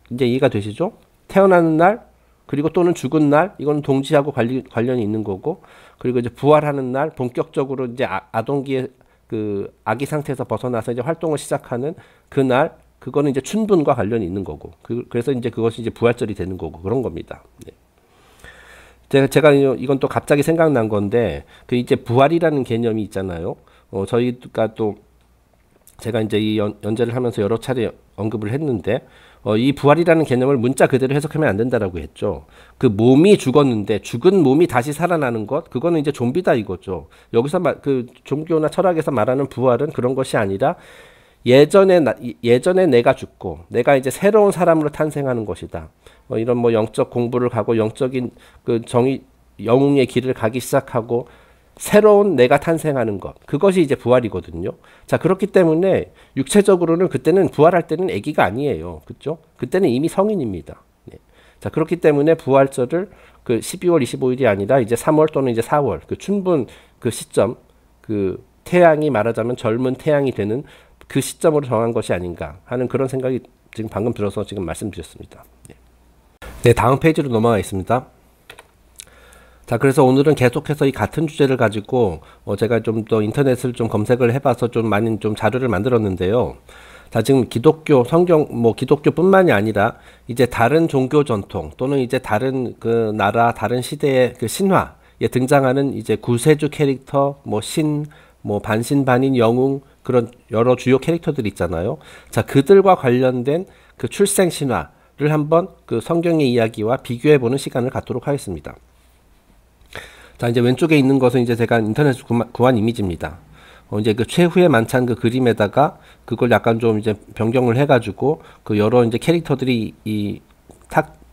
이제 이해가 되시죠? 태어나는 날 그리고 또는 죽은 날, 이건 동지하고 관련이 있는 거고, 그리고 이제 부활하는 날, 본격적으로 이제 아동기의 그 아기 상태에서 벗어나서 이제 활동을 시작하는 그 날, 그거는 이제 춘분과 관련이 있는 거고, 그래서 이제 그것이 이제 부활절이 되는 거고 그런 겁니다. 네. 제가 이건 또 갑자기 생각난 건데, 그 이제 부활이라는 개념이 있잖아요. 저희가 또 제가 이제 이 연재를 하면서 여러 차례 언급을 했는데, 이 부활이라는 개념을 문자 그대로 해석하면 안 된다라고 했죠. 그 몸이 죽었는데 죽은 몸이 다시 살아나는 것, 그거는 이제 좀비다 이거죠. 여기서 그 종교나 철학에서 말하는 부활은 그런 것이 아니라 예전에 내가 죽고 내가 이제 새로운 사람으로 탄생하는 것이다. 이런 뭐 영적 공부를 가고 영적인 그 영웅의 길을 가기 시작하고 새로운 내가 탄생하는 것, 그것이 이제 부활이거든요. 자, 그렇기 때문에 육체적으로는 그때는 부활할 때는 아기가 아니에요. 그렇죠? 그때는 이미 성인입니다. 네. 자, 그렇기 때문에 부활절을 그 12월 25일이 아니라 이제 3월 또는 이제 4월 그 춘분 그 시점, 그 태양이 말하자면 젊은 태양이 되는 그 시점으로 정한 것이 아닌가 하는 그런 생각이 지금 방금 들어서 지금 말씀드렸습니다. 네. 네, 다음 페이지로 넘어가겠습니다. 자, 그래서 오늘은 계속해서 이 같은 주제를 가지고 제가 좀 더 인터넷을 좀 검색을 해봐서 좀 많은 좀 자료를 만들었는데요. 자, 지금 기독교, 성경, 뭐 기독교뿐만이 아니라 이제 다른 종교 전통 또는 이제 다른 그 나라, 다른 시대의 그 신화에 등장하는 이제 구세주 캐릭터, 뭐 뭐 반신반인 영웅, 그런 여러 주요 캐릭터들이 있잖아요. 자, 그들과 관련된 그 출생 신화를 한번 그 성경의 이야기와 비교해보는 시간을 갖도록 하겠습니다. 자, 이제 왼쪽에 있는 것은 이제 제가 인터넷에서 구한 이미지입니다. 이제 그 최후의 만찬 그 그림에다가 그걸 약간 좀 이제 변경을 해가지고 그 여러 이제 캐릭터들이 이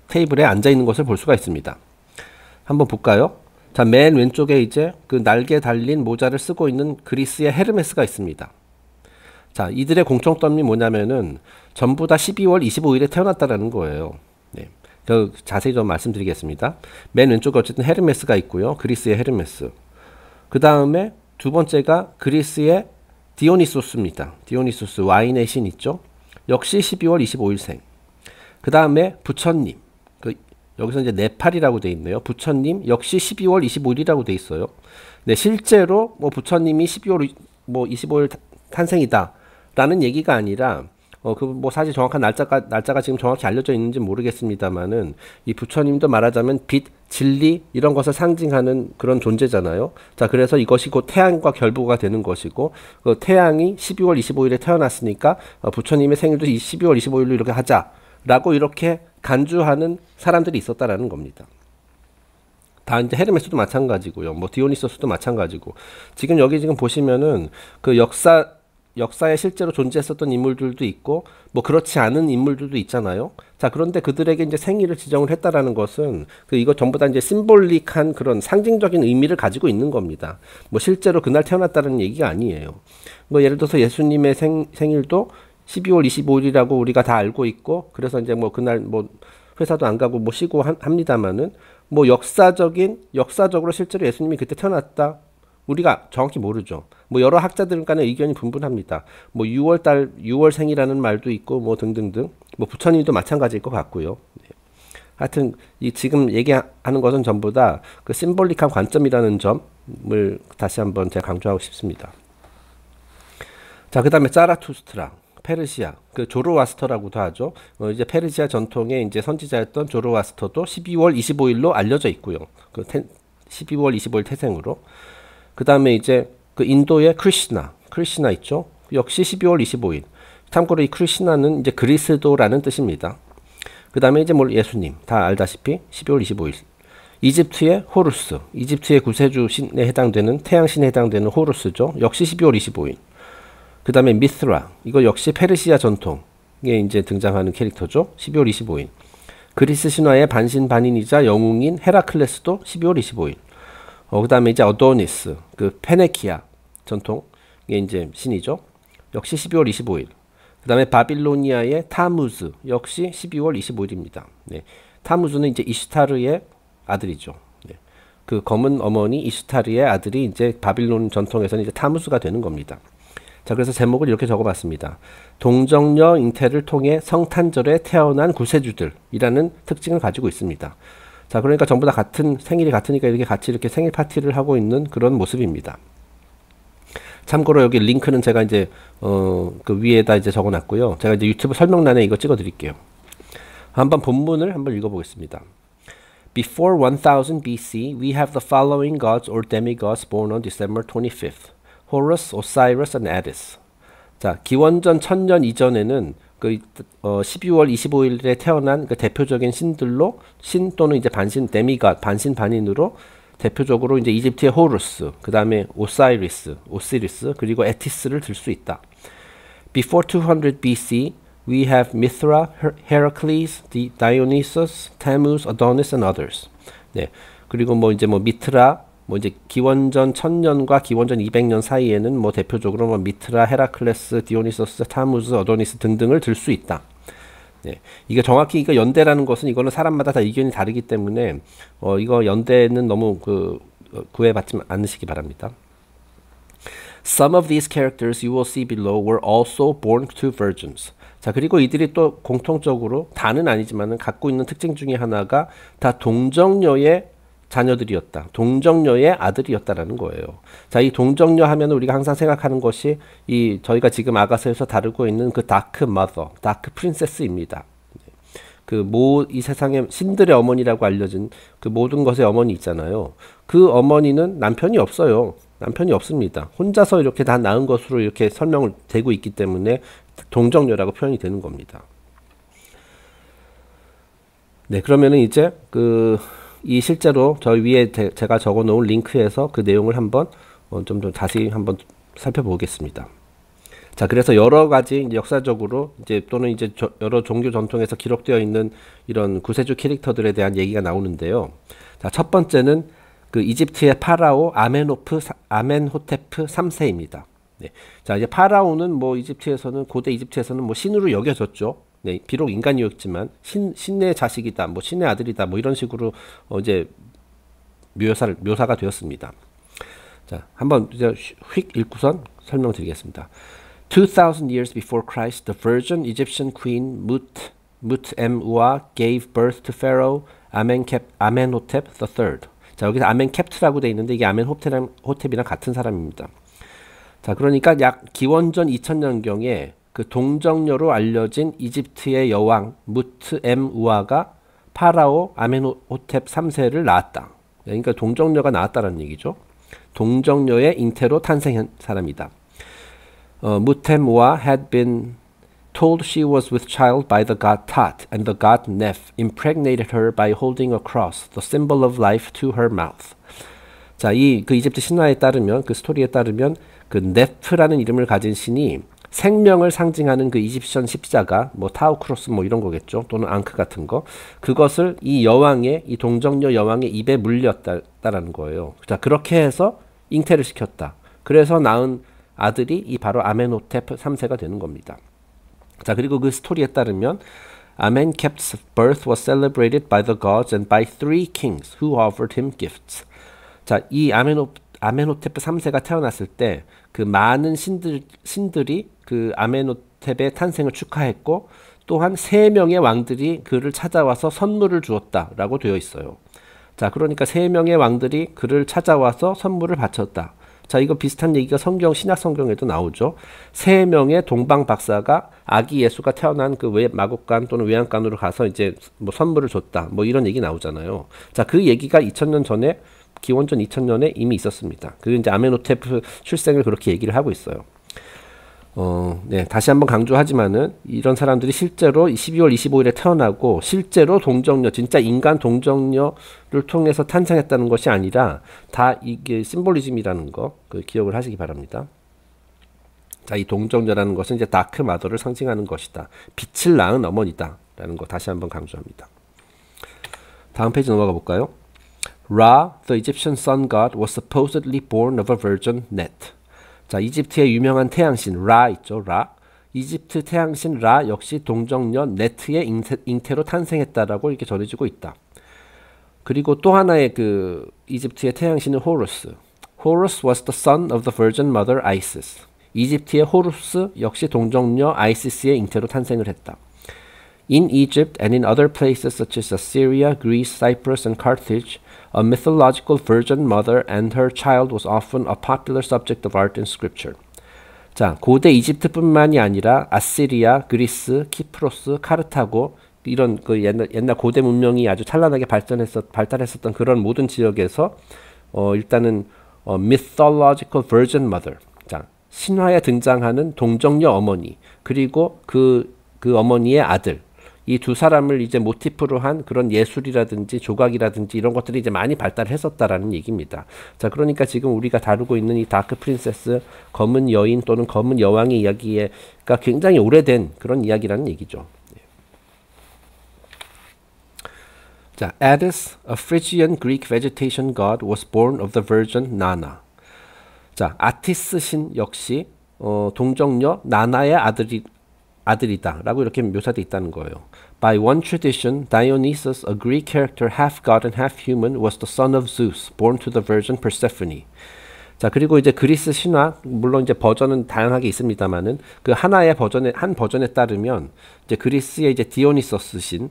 테이블에 앉아 있는 것을 볼 수가 있습니다. 한번 볼까요? 자, 맨 왼쪽에 이제 그 날개 달린 모자를 쓰고 있는 그리스의 헤르메스가 있습니다. 자, 이들의 공통점이 뭐냐면은 전부 다 12월 25일에 태어났다라는 거예요. 네. 더 자세히 좀 말씀드리겠습니다. 맨 왼쪽에 어쨌든 헤르메스가 있고요. 그리스의 헤르메스. 그 다음에 두 번째가 그리스의 디오니소스입니다. 디오니소스, 와인의 신 있죠. 역시 12월 25일생. 그 다음에 부처님. 여기서 이제 네팔이라고 돼 있네요. 부처님 역시 12월 25일이라고 돼 있어요. 네, 실제로 뭐 부처님이 12월 뭐 25일 탄생이다라는 얘기가 아니라 그 뭐 사실 정확한 날짜가 지금 정확히 알려져 있는지 모르겠습니다만은 이 부처님도 말하자면 빛, 진리 이런 것을 상징하는 그런 존재잖아요. 자, 그래서 이것이 곧 태양과 결부가 되는 것이고 그 태양이 12월 25일에 태어났으니까 부처님의 생일도 12월 25일로 이렇게 하자라고 이렇게 간주하는 사람들이 있었다라는 겁니다. 다 이제 헤르메스도 마찬가지고요. 뭐 디오니소스도 마찬가지고 지금 여기 지금 보시면은 그 역사에 실제로 존재했었던 인물들도 있고 뭐 그렇지 않은 인물들도 있잖아요. 자, 그런데 그들에게 이제 생일을 지정을 했다라는 것은 이거 전부 다 이제 심볼릭한 그런 상징적인 의미를 가지고 있는 겁니다. 뭐 실제로 그날 태어났다는 얘기가 아니에요. 뭐 예를 들어서 예수님의 생일도 12월 25일이라고 우리가 다 알고 있고, 그래서 이제 뭐 그날 뭐 회사도 안 가고 뭐 쉬고 합니다만은, 뭐 역사적으로 실제로 예수님이 그때 태어났다, 우리가 정확히 모르죠. 뭐 여러 학자들 간의 의견이 분분합니다. 뭐 6월생이라는 말도 있고 뭐 등등등. 뭐 부처님도 마찬가지일 것 같고요. 네. 하여튼 이 지금 얘기하는 것은 전부 다 그 심볼릭한 관점이라는 점을 다시 한번 제가 강조하고 싶습니다. 자, 그다음에 자라투스트라, 페르시아, 그 조로아스터라고도 하죠. 이제 페르시아 전통의 이제 선지자였던 조로아스터도 12월 25일로 알려져 있고요. 12월 25일 태생으로. 그다음에 이제 그 인도의 크리시나 있죠. 역시 12월 25일. 참고로 이 크리시나는 이제 그리스도라는 뜻입니다. 그다음에 이제 뭐 예수님 다 알다시피 12월 25일. 이집트의 호루스, 이집트의 구세주 신에 해당되는 태양신에 해당되는 호루스죠. 역시 12월 25일. 그다음에 미스라, 이거 역시 페르시아 전통에 이제 등장하는 캐릭터죠. 12월 25일. 그리스 신화의 반신반인이자 영웅인 헤라클레스도 12월 25일. 그다음에 이제 어도니스, 그 페네키아 전통의 이제 신이죠. 역시 12월 25일. 그다음에 바빌로니아의 타무즈, 역시 12월 25일입니다. 네. 타무즈는 이제 이슈타르의 아들이죠. 네. 그 검은 어머니 이슈타르의 아들이 이제 바빌론 전통에서는 이제 타무즈가 되는 겁니다. 자, 그래서 제목을 이렇게 적어봤습니다. 동정녀 잉태를 통해 성탄절에 태어난 구세주들이라는 특징을 가지고 있습니다. 자, 그러니까 전부 다 생일이 같으니까 이렇게 같이 이렇게 생일 파티를 하고 있는 그런 모습입니다. 참고로 여기 링크는 제가 이제 그 위에다 이제 적어놨고요. 제가 이제 유튜브 설명란에 이거 찍어드릴게요. 한번 본문을 한번 읽어보겠습니다. Before 1000 BC, we have the following gods or demigods born on December 25th: Horus, Osiris, and Attis. 자, 기원전 1000년 이전에는 그 12월 25일에 태어난 그 대표적인 신들로, 신 또는 이제 데미갓, 반신반인으로 대표적으로 이제 이집트의 호루스, 그 다음에 오시리스, 그리고 에티스를 들 수 있다. Before 200 BC, we have Mithra, Heracles, Dionysus, Tammuz, Adonis, and others. 네, 그리고 뭐 이제 뭐 미트라, 뭐 이제 기원전 1000년과 기원전 200년 사이에는 뭐 대표적으로 뭐 미트라, 헤라클레스, 디오니소스, 타무즈, 어도니스 등등을 들 수 있다. 네. 이게 정확히 이거 연대라는 것은 이거는 사람마다 다 의견이 다르기 때문에 이거 연대는 너무 구애받지 않으시기 바랍니다. Some of these characters you will see below were also born to virgins. 자, 그리고 이들이 또 공통적으로 다는 아니지만은 갖고 있는 특징 중에 하나가 다 동정녀의 자녀들이었다. 동정녀의 아들이었다라는 거예요. 자, 이 동정녀 하면 우리가 항상 생각하는 것이 이 저희가 지금 아가서에서 다루고 있는 그 다크 머더, 다크 프린세스입니다. 이 세상의 신들의 어머니라고 알려진 그 모든 것의 어머니 있잖아요. 그 어머니는 남편이 없어요. 남편이 없습니다. 혼자서 이렇게 다 낳은 것으로 이렇게 설명을 되고 있기 때문에 동정녀라고 표현이 되는 겁니다. 네, 그러면은 이제 이 실제로 저 위에 제가 적어 놓은 링크에서 그 내용을 한번 좀 더 자세히 한번 살펴보겠습니다. 자, 그래서 여러 가지 이제 역사적으로 이제 또는 이제 여러 종교 전통에서 기록되어 있는 이런 구세주 캐릭터들에 대한 얘기가 나오는데요. 자, 첫 번째는 그 이집트의 파라오 아멘호테프 3세입니다. 네. 자, 이제 파라오는 뭐 고대 이집트에서는 뭐 신으로 여겨졌죠. 네, 비록 인간이었지만 신의 자식이다, 뭐 신의 아들이다, 뭐 이런 식으로 이제 묘사가 되었습니다. 자, 한번 이제 휙 읽고선 설명드리겠습니다. 2000 years before Christ, the virgin Egyptian queen Mut-em-ua gave birth to Pharaoh Amenhotep III. 자, 여기서 아멘캡트라고 되어 있는데 이게 아멘호텝이랑 같은 사람입니다. 자, 그러니까 약 기원전 2000년경에 그 동정녀로 알려진 이집트의 여왕 무트엠우아가 파라오 아멘호텝 3세를 낳았다. 그러니까 동정녀가 낳았다는 얘기죠. 동정녀의 잉태로 탄생한 사람이다. 무템우아 had been told she was with child by the god Tat, and the god Neph impregnated her by holding a cross, the symbol of life, to her mouth. 자, 그 이집트 신화에 따르면, 그 스토리에 따르면 그 네프라는 이름을 가진 신이 생명을 상징하는 그 이집션 십자가, 뭐 타우크로스 뭐 이런 거겠죠. 또는 앙크 같은 거. 그것을 이 동정녀 여왕의 입에 물렸다라는 거예요. 자, 그렇게 해서 잉태를 시켰다. 그래서 낳은 아들이 바로 아멘호테프 3세가 되는 겁니다. 자, 그리고 그 스토리에 따르면 Amenhotep's birth was celebrated by the gods and by 3 kings who offered him gifts. 자, 이 아멘호테프 3세가 태어났을 때 그 많은 신들이 그 아멘호테프의 탄생을 축하했고 또한 3명의 왕들이 그를 찾아와서 선물을 주었다라고 되어 있어요. 자, 그러니까 3명의 왕들이 그를 찾아와서 선물을 바쳤다. 자, 이거 비슷한 얘기가 신약 성경에도 나오죠. 3명의 동방 박사가 아기 예수가 태어난 그 마국간 또는 외양간으로 가서 이제 뭐 선물을 줬다. 뭐 이런 얘기 나오잖아요. 자, 그 얘기가 2000년 전에 기원전 2000년에 이미 있었습니다. 그 이제 아멘호테프 출생을 그렇게 얘기를 하고 있어요. 네, 다시 한번 강조하지만은 이런 사람들이 실제로 12월 25일에 태어나고 실제로 동정녀, 진짜 인간 동정녀를 통해서 탄생했다는 것이 아니라 다 이게 심볼리즘이라는 거 기억을 하시기 바랍니다. 자, 이 동정녀라는 것은 이제 다크 마더를 상징하는 것이다. 빛을 낳은 어머니다라는 거 다시 한번 강조합니다. 다음 페이지 넘어가 볼까요? Ra, the Egyptian sun god, was supposedly born of a virgin Net. 자, 이집트의 유명한 태양신 라 있죠, 라. 이집트 태양신 라 역시 동정녀 네트의 잉태로 탄생했다라고 이렇게 전해지고 있다. 그리고 또 하나의 그 이집트의 태양신은 호루스. Horus was the son of the virgin mother Isis. 이집트의 호루스 역시 동정녀 아이시스의 잉태로 탄생을 했다. In Egypt and in other places such as Assyria, Greece, Cyprus, and Carthage, a mythological virgin mother and her child was often a popular subject of art and scripture. 자, 고대 이집트뿐만이 아니라 아시리아, 그리스, 키프로스, 카르타고 이런 그 옛날 고대 문명이 아주 찬란하게 발달했었던 그런 모든 지역에서 일단은 mythological virgin mother. 자, 신화에 등장하는 동정녀 어머니 그리고 그 어머니의 아들. 이 두 사람을 이제 모티프로 한 그런 예술이라든지 조각이라든지 이런 것들이 이제 많이 발달했었다라는 얘기입니다. 자, 그러니까 지금 우리가 다루고 있는 이 다크 프린세스, 검은 여인 또는 검은 여왕의 이야기가 굉장히 오래된 그런 이야기라는 얘기죠. 자, Attis, a Phrygian Greek vegetation god, was born of the virgin Nana. 자, 아티스 신 역시 동정녀 나나의 아들이다 라고 이렇게 묘사되어 있다는 거예요. By one tradition, Dionysus, a Greek character half god and half human, was the son of Zeus, born to the virgin Persephone. 자, 그리고 이제 그리스 신화, 물론 이제 버전은 다양하게 있습니다만은 그 한 버전에 따르면 이제 그리스의 이제 디오니소스 신,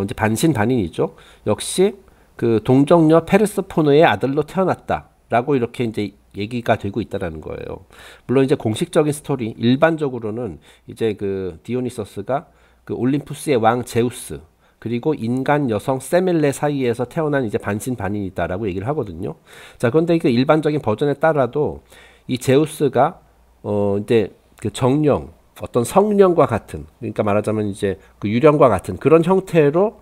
이제 반신반인이죠. 역시 그 동정녀 페르세포네의 아들로 태어났다라고 이렇게 이제 얘기가 되고 있다라는 거예요. 물론 이제 공식적인 스토리, 일반적으로는 이제 그 디오니소스가 그 올림푸스의 왕 제우스 그리고 인간 여성 세멜레 사이에서 태어난 이제 반신반인이다라고 얘기를 하거든요. 자, 그런데 그 일반적인 버전에 따라도 이 제우스가 이제 그 정령, 어떤 성령과 같은, 그러니까 말하자면 이제 그 유령과 같은 그런 형태로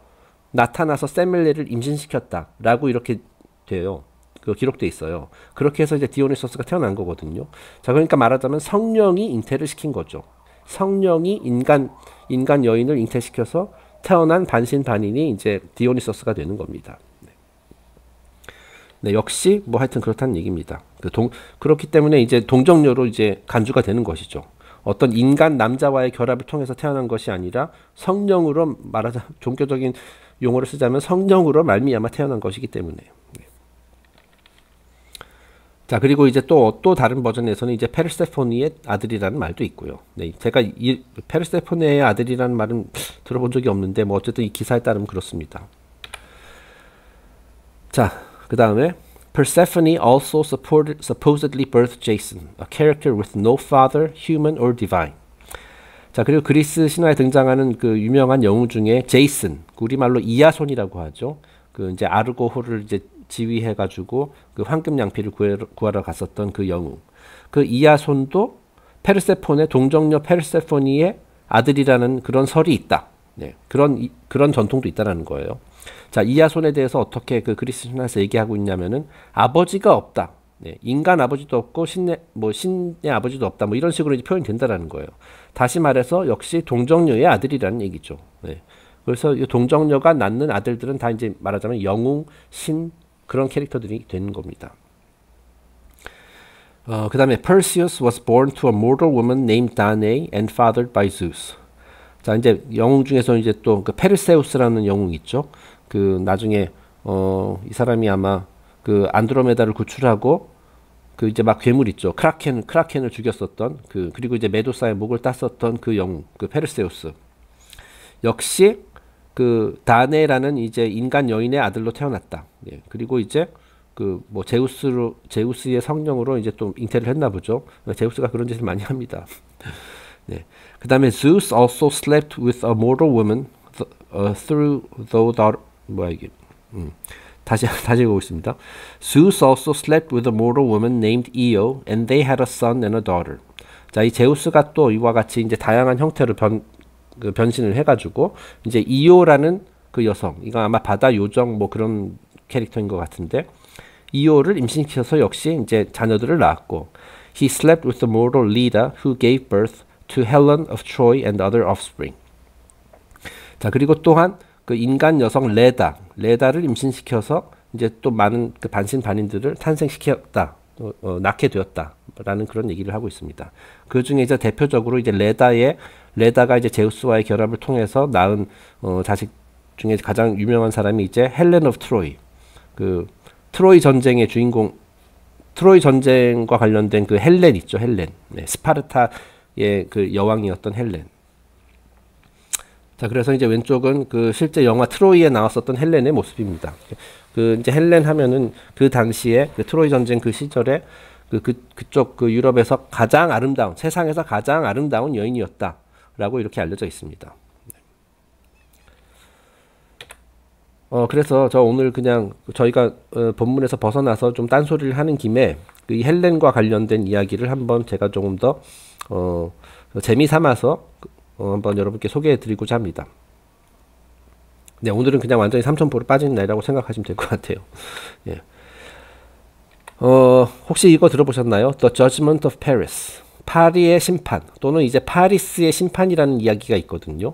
나타나서 세멜레를 임신시켰다라고 이렇게 돼요. 그 기록돼 있어요. 그렇게 해서 이제 디오니소스가 태어난 거거든요. 자, 그러니까 말하자면 성령이 잉태를 시킨 거죠. 성령이 인간 여인을 잉태시켜서 태어난 반신반인이 이제 디오니소스가 되는 겁니다. 네, 역시 뭐 하여튼 그렇다는 얘기입니다. 그렇기 때문에 이제 동정녀로 이제 간주가 되는 것이죠. 어떤 인간 남자와의 결합을 통해서 태어난 것이 아니라 성령으로 종교적인 용어를 쓰자면 성령으로 말미암아 태어난 것이기 때문에. 네. 자, 그리고 이제 또 다른 버전에서는 이제 페르세포네의 아들이라는 말도 있고요. 네, 제가 이 페르세포네의 아들이라는 말은 들어본 적이 없는데 뭐 어쨌든 이 기사에 따르면 그렇습니다. 자, 그 다음에 Persephone also supposedly birthed Jason, a character with no father, human or divine. 자, 그리고 그리스 신화에 등장하는 그 유명한 영웅 중에 제이슨, 우리말로 이야손이라고 하죠. 그 이제 아르고호를 이제 지휘해가지고 그 황금 양피를 구하러 갔었던 그 영웅. 그 이야손도 페르세포네, 동정녀 페르세포네의 아들이라는 그런 설이 있다. 네, 그런 전통도 있다라는 거예요. 자, 이야손에 대해서 어떻게 그 그리스 신화에서 얘기하고 있냐면은 아버지가 없다. 네, 인간 아버지도 없고 신의 아버지도 없다. 뭐 이런 식으로 이제 표현이 된다라는 거예요. 다시 말해서 역시 동정녀의 아들이라는 얘기죠. 네. 그래서 이 동정녀가 낳는 아들들은 다 이제 말하자면 영웅, 신 그런 캐릭터들이 되는 겁니다. 그 다음에 Perseus was born to a mortal woman named Danae and fathered by Zeus. 자, 이제 영웅 중에서 이제 또 그 페르세우스라는 영웅 있죠. 그 나중에 이 사람이 아마 그 안드로메다를 구출하고 그 이제 막 괴물 있죠. 크라켄을 죽였었던 그리고 이제 메두사의 목을 땄었던 그 영웅, 그 페르세우스. 역시 그 다네라는 이제 인간 여인의 아들로 태어났다. 예. 그리고 이제 그 뭐 제우스의 성령으로 이제 또 잉태를 했나 보죠. 제우스가 그런 짓을 많이 합니다. 네. 그다음에 Zeus also slept with a mortal woman through the daughter 뭐야 이게 다시 읽어보겠습니다. Zeus also slept with a mortal woman named Io, and they had a son and a daughter. 자, 이 제우스가 또 이와 같이 이제 다양한 형태로 변신을 해가지고 이제 이오라는 그 여성, 이거 아마 바다 요정 뭐 그런 캐릭터인 것 같은데 이오를 임신시켜서 역시 이제 자녀들을 낳았고, he slept with the mortal Leda, who gave birth to Helen of Troy and other offspring. 자, 그리고 또한 그 인간 여성 레다를 임신시켜서 이제 또 많은 그 반신반인들을 탄생시켰다, 낳게 되었다라는 그런 얘기를 하고 있습니다. 그 중에 이제 대표적으로 이제 레다가 이제 제우스와의 결합을 통해서 낳은 자식 중에 가장 유명한 사람이 이제 헬렌 오브 트로이, 그 트로이 전쟁의 주인공, 트로이 전쟁과 관련된 그 헬렌 있죠, 헬렌. 네, 스파르타의 그 여왕이었던 헬렌. 자, 그래서 이제 왼쪽은 그 실제 영화 트로이에 나왔었던 헬렌의 모습입니다. 그 이제 헬렌 하면은 그 당시에 그 트로이 전쟁 그 시절에 그쪽 그 유럽에서 가장 아름다운, 세상에서 가장 아름다운 여인이었다라고 이렇게 알려져 있습니다. 그래서 저 오늘 그냥 저희가 본문에서 벗어나서 좀 딴소리를 하는 김에 이 헬렌과 관련된 이야기를 한번 제가 조금 더 재미 삼아서 한번 여러분께 소개해 드리고자 합니다. 네, 오늘은 그냥 완전히 삼천포로 빠진 날이라고 생각하시면 될 것 같아요. 예. 혹시 이거 들어보셨나요? The Judgment of Paris. 파리의 심판, 또는 이제 파리스의 심판이라는 이야기가 있거든요.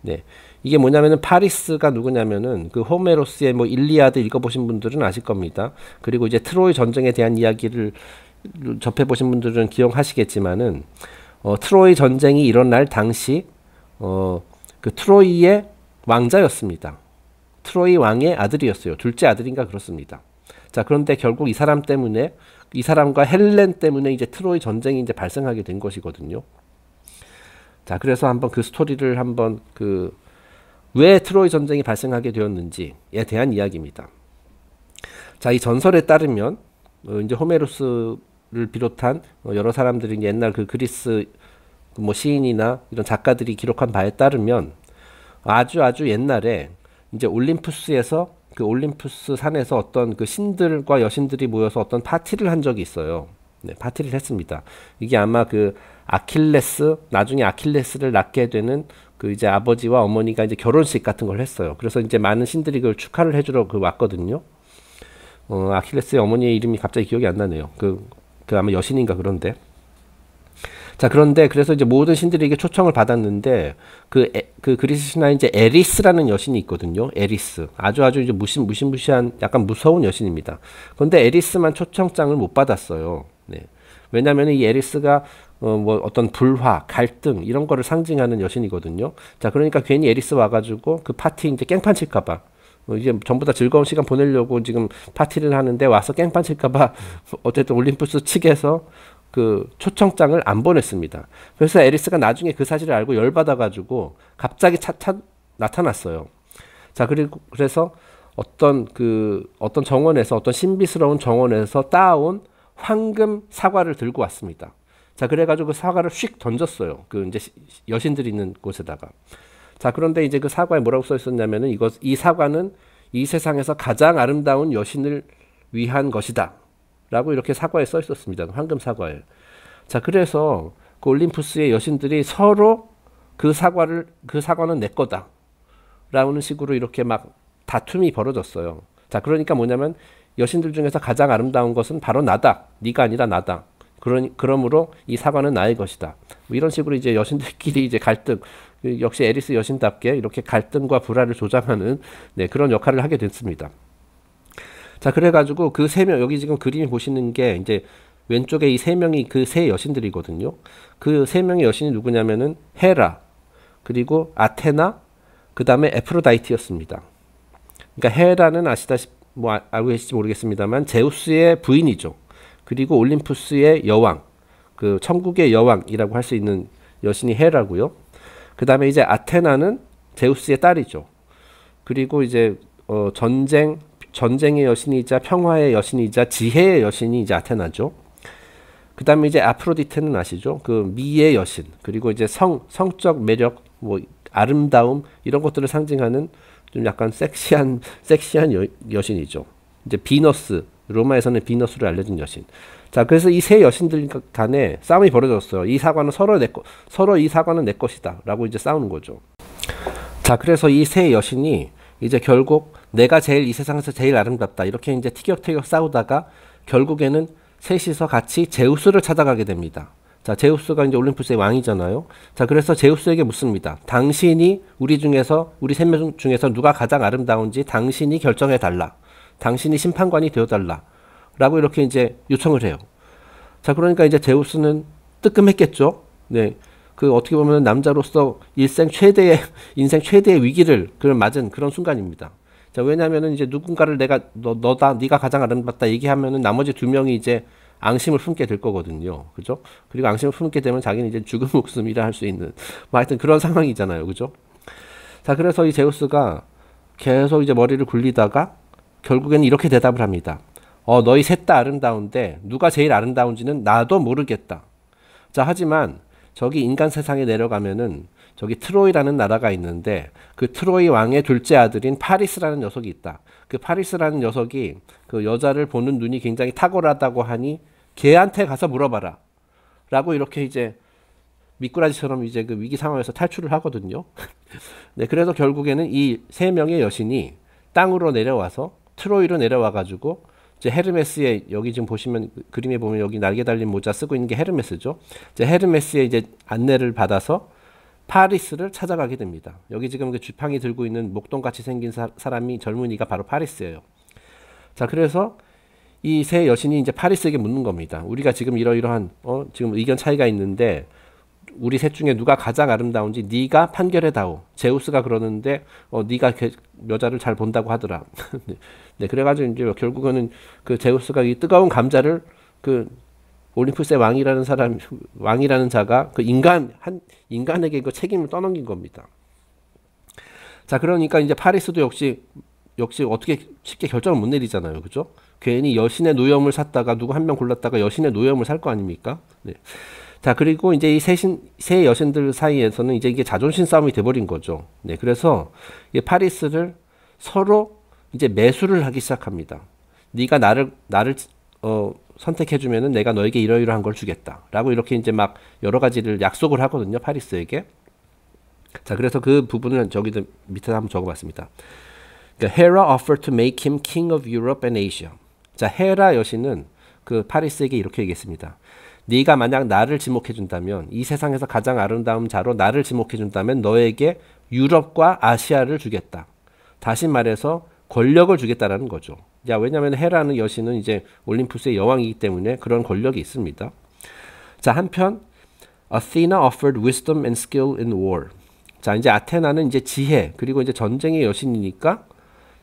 네. 이게 뭐냐면은 파리스가 누구냐면은 그 호메로스의 뭐 일리아드 읽어보신 분들은 아실 겁니다. 그리고 이제 트로이 전쟁에 대한 이야기를 접해보신 분들은 기억하시겠지만은 트로이 전쟁이 일어날 당시 그 트로이의 왕자였습니다. 트로이 왕의 아들이었어요. 둘째 아들인가 그렇습니다. 자, 그런데 결국 이 사람과 헬렌 때문에 이제 트로이 전쟁이 이제 발생하게 된 것이거든요. 자, 그래서 한번 그 스토리를 한번 왜 트로이 전쟁이 발생하게 되었는지에 대한 이야기입니다. 자, 이 전설에 따르면 이제 호메로스를 비롯한 여러 사람들이 옛날 그 그리스 뭐 시인이나 이런 작가들이 기록한 바에 따르면 아주 옛날에 이제 올림푸스에서 그 올림푸스 산에서 어떤 그 신들과 여신들이 모여서 어떤 파티를 한 적이 있어요. 네, 파티를 했습니다. 이게 아마 그 나중에 아킬레스를 낳게 되는 그 이제 아버지와 어머니가 이제 결혼식 같은 걸 했어요. 그래서 이제 많은 신들이 그걸 축하를 해주러 왔거든요. 아킬레스의 어머니의 이름이 갑자기 기억이 안 나네요. 그 아마 여신인가 그런데. 자, 그런데 그래서 이제 모든 신들에게 초청을 받았는데 그 그리스 신화에 이제 에리스라는 여신이 있거든요. 에리스. 아주 이제 무시무시한 약간 무서운 여신입니다. 그런데 에리스만 초청장을 못 받았어요. 네. 왜냐하면 이 에리스가 뭐 어떤 불화, 갈등 이런 거를 상징하는 여신이거든요. 자, 그러니까 괜히 에리스 와가지고 그 파티 이제 깽판 칠까봐 이제 전부 다 즐거운 시간 보내려고 지금 파티를 하는데 와서 깽판 칠까봐 어쨌든 올림푸스 측에서 그 초청장을 안 보냈습니다. 그래서 에리스가 나중에 그 사실을 알고 열받아가지고 갑자기 나타났어요. 자, 그래서 어떤 정원에서, 어떤 신비스러운 정원에서 따온 황금 사과를 들고 왔습니다. 자, 그래가지고 그 사과를 휙 던졌어요. 그 이제 여신들이 있는 곳에다가. 자, 그런데 이제 그 사과에 뭐라고 써 있었냐면은 이 사과는 이 세상에서 가장 아름다운 여신을 위한 것이다. 라고 이렇게 사과에 써 있었습니다. 황금 사과에. 자, 그래서 그 올림푸스의 여신들이 서로 그 사과는 내 거다. 라는 식으로 이렇게 막 다툼이 벌어졌어요. 자, 그러니까 뭐냐면 여신들 중에서 가장 아름다운 것은 바로 나다. 네가 아니라 나다. 그러므로 이 사과는 나의 것이다. 뭐 이런 식으로 이제 여신들끼리 이제 갈등, 역시 에리스 여신답게 이렇게 갈등과 불화를 조장하는 그런 역할을 하게 됐습니다. 자, 그래가지고 그 세 명, 여기 지금 그림이 보시는 게 이제 왼쪽에 이 세 명이 그 세 여신들이거든요. 그 세 명의 여신이 누구냐면은 헤라, 그리고 아테나, 그 다음에 에프로다이트였습니다. 그러니까 헤라는 아시다시피 뭐 알고 계실지 모르겠습니다만 제우스의 부인이죠. 그리고 올림푸스의 여왕, 그 천국의 여왕이라고 할 수 있는 여신이 헤라고요. 그 다음에 이제 아테나는 제우스의 딸이죠. 그리고 이제 전쟁의 여신이자 평화의 여신이자 지혜의 여신이 이제 아테나죠. 그 다음에 이제 아프로디테는 아시죠? 그 미의 여신, 그리고 이제 성적 매력, 뭐 아름다움 이런 것들을 상징하는 좀 약간 섹시한 여신이죠. 이제 비너스, 로마에서는 비너스로 알려진 여신. 자, 그래서 이 세 여신들 간에 싸움이 벌어졌어요. 이 사과는 서로 이 사과는 내 것이다라고 이제 싸우는 거죠. 자, 그래서 이 세 여신이 이제 결국 내가 제일 이 세상에서 제일 아름답다 이렇게 이제 티격태격 싸우다가 결국에는 셋이서 같이 제우스를 찾아가게 됩니다. 자, 제우스가 이제 올림푸스의 왕이잖아요. 자, 그래서 제우스에게 묻습니다. 당신이 우리 세 명 중에서 누가 가장 아름다운지 당신이 결정해 달라. 당신이 심판관이 되어 달라. 라고 이렇게 이제 요청을 해요. 자, 그러니까 이제 제우스는 뜨끔했겠죠. 네. 그 어떻게 보면 남자로서 인생 최대의 위기를 맞은 그런 순간입니다. 자, 왜냐면은 이제 누군가를 네가 가장 아름답다 얘기하면은 나머지 두 명이 이제 앙심을 품게 될 거거든요. 그죠? 그리고 앙심을 품게 되면 자기는 이제 죽은 목숨이라 할 수 있는, 뭐 하여튼 그런 상황이잖아요. 그죠? 자, 그래서 이 제우스가 계속 이제 머리를 굴리다가 결국에는 이렇게 대답을 합니다. 너희 셋 다 아름다운데 누가 제일 아름다운지는 나도 모르겠다. 자, 하지만 저기 인간 세상에 내려가면은 저기 트로이라는 나라가 있는데 그 트로이 왕의 둘째 아들인 파리스라는 녀석이 있다. 그 파리스라는 녀석이 그 여자를 보는 눈이 굉장히 탁월하다고 하니 걔한테 가서 물어봐라. 라고 이렇게 이제 미꾸라지처럼 이제 그 위기 상황에서 탈출을 하거든요. 네, 그래서 결국에는 이 세 명의 여신이 땅으로 내려와서 트로이로 내려와 가지고 이제 헤르메스의 여기 지금 보시면 그림에 보면 여기 날개 달린 모자 쓰고 있는 게 헤르메스죠. 이제 헤르메스의 이제 안내를 받아서 파리스를 찾아가게 됩니다. 여기 지금 그 쥐팡이 들고 있는 목동같이 생긴 사람이 젊은이가 바로 파리스예요. 자, 그래서 이 세 여신이 이제 파리스에게 묻는 겁니다. 우리가 지금 이러이러한 지금 의견 차이가 있는데 우리 셋 중에 누가 가장 아름다운지 네가 판결해 다오. 제우스가 그러는데 네가 여자를 잘 본다고 하더라. 네, 그래가지고 이제 결국에는 그 제우스가 이 뜨거운 감자를 그 올림푸스의 왕이라는 자가 그 인간에게 그 책임을 떠넘긴 겁니다. 자, 그러니까 이제 파리스도 역시 어떻게 쉽게 결정을 못 내리잖아요. 그죠? 괜히 여신의 노염을 샀다가 누구 한 명 골랐다가 여신의 노염을 살 거 아닙니까? 네. 자, 그리고 이제 이 세 여신들 사이에서는 이제 이게 자존심 싸움이 돼버린 거죠. 네, 그래서 이 파리스를 서로 이제 매수를 하기 시작합니다. 네가 나를 선택해주면은 내가 너에게 이러이러한 걸 주겠다. 라고 이렇게 이제 막 여러 가지를 약속을 하거든요. 파리스에게. 자, 그래서 그 부분을 저기도 밑에 한번 적어봤습니다. 그러니까 Hera offered to make him king of Europe and Asia. 자, 헤라 여신은 그 파리스에게 이렇게 얘기했습니다. 네가 만약 나를 지목해준다면, 이 세상에서 가장 아름다운 자로 나를 지목해준다면 너에게 유럽과 아시아를 주겠다. 다시 말해서 권력을 주겠다라는 거죠. 야, 왜냐하면 헤라는 여신은 이제 올림푸스의 여왕이기 때문에 그런 권력이 있습니다. 자, 한편 Athena offered wisdom and skill in war. 자, 이제 아테나는 이제 지혜 그리고 이제 전쟁의 여신이니까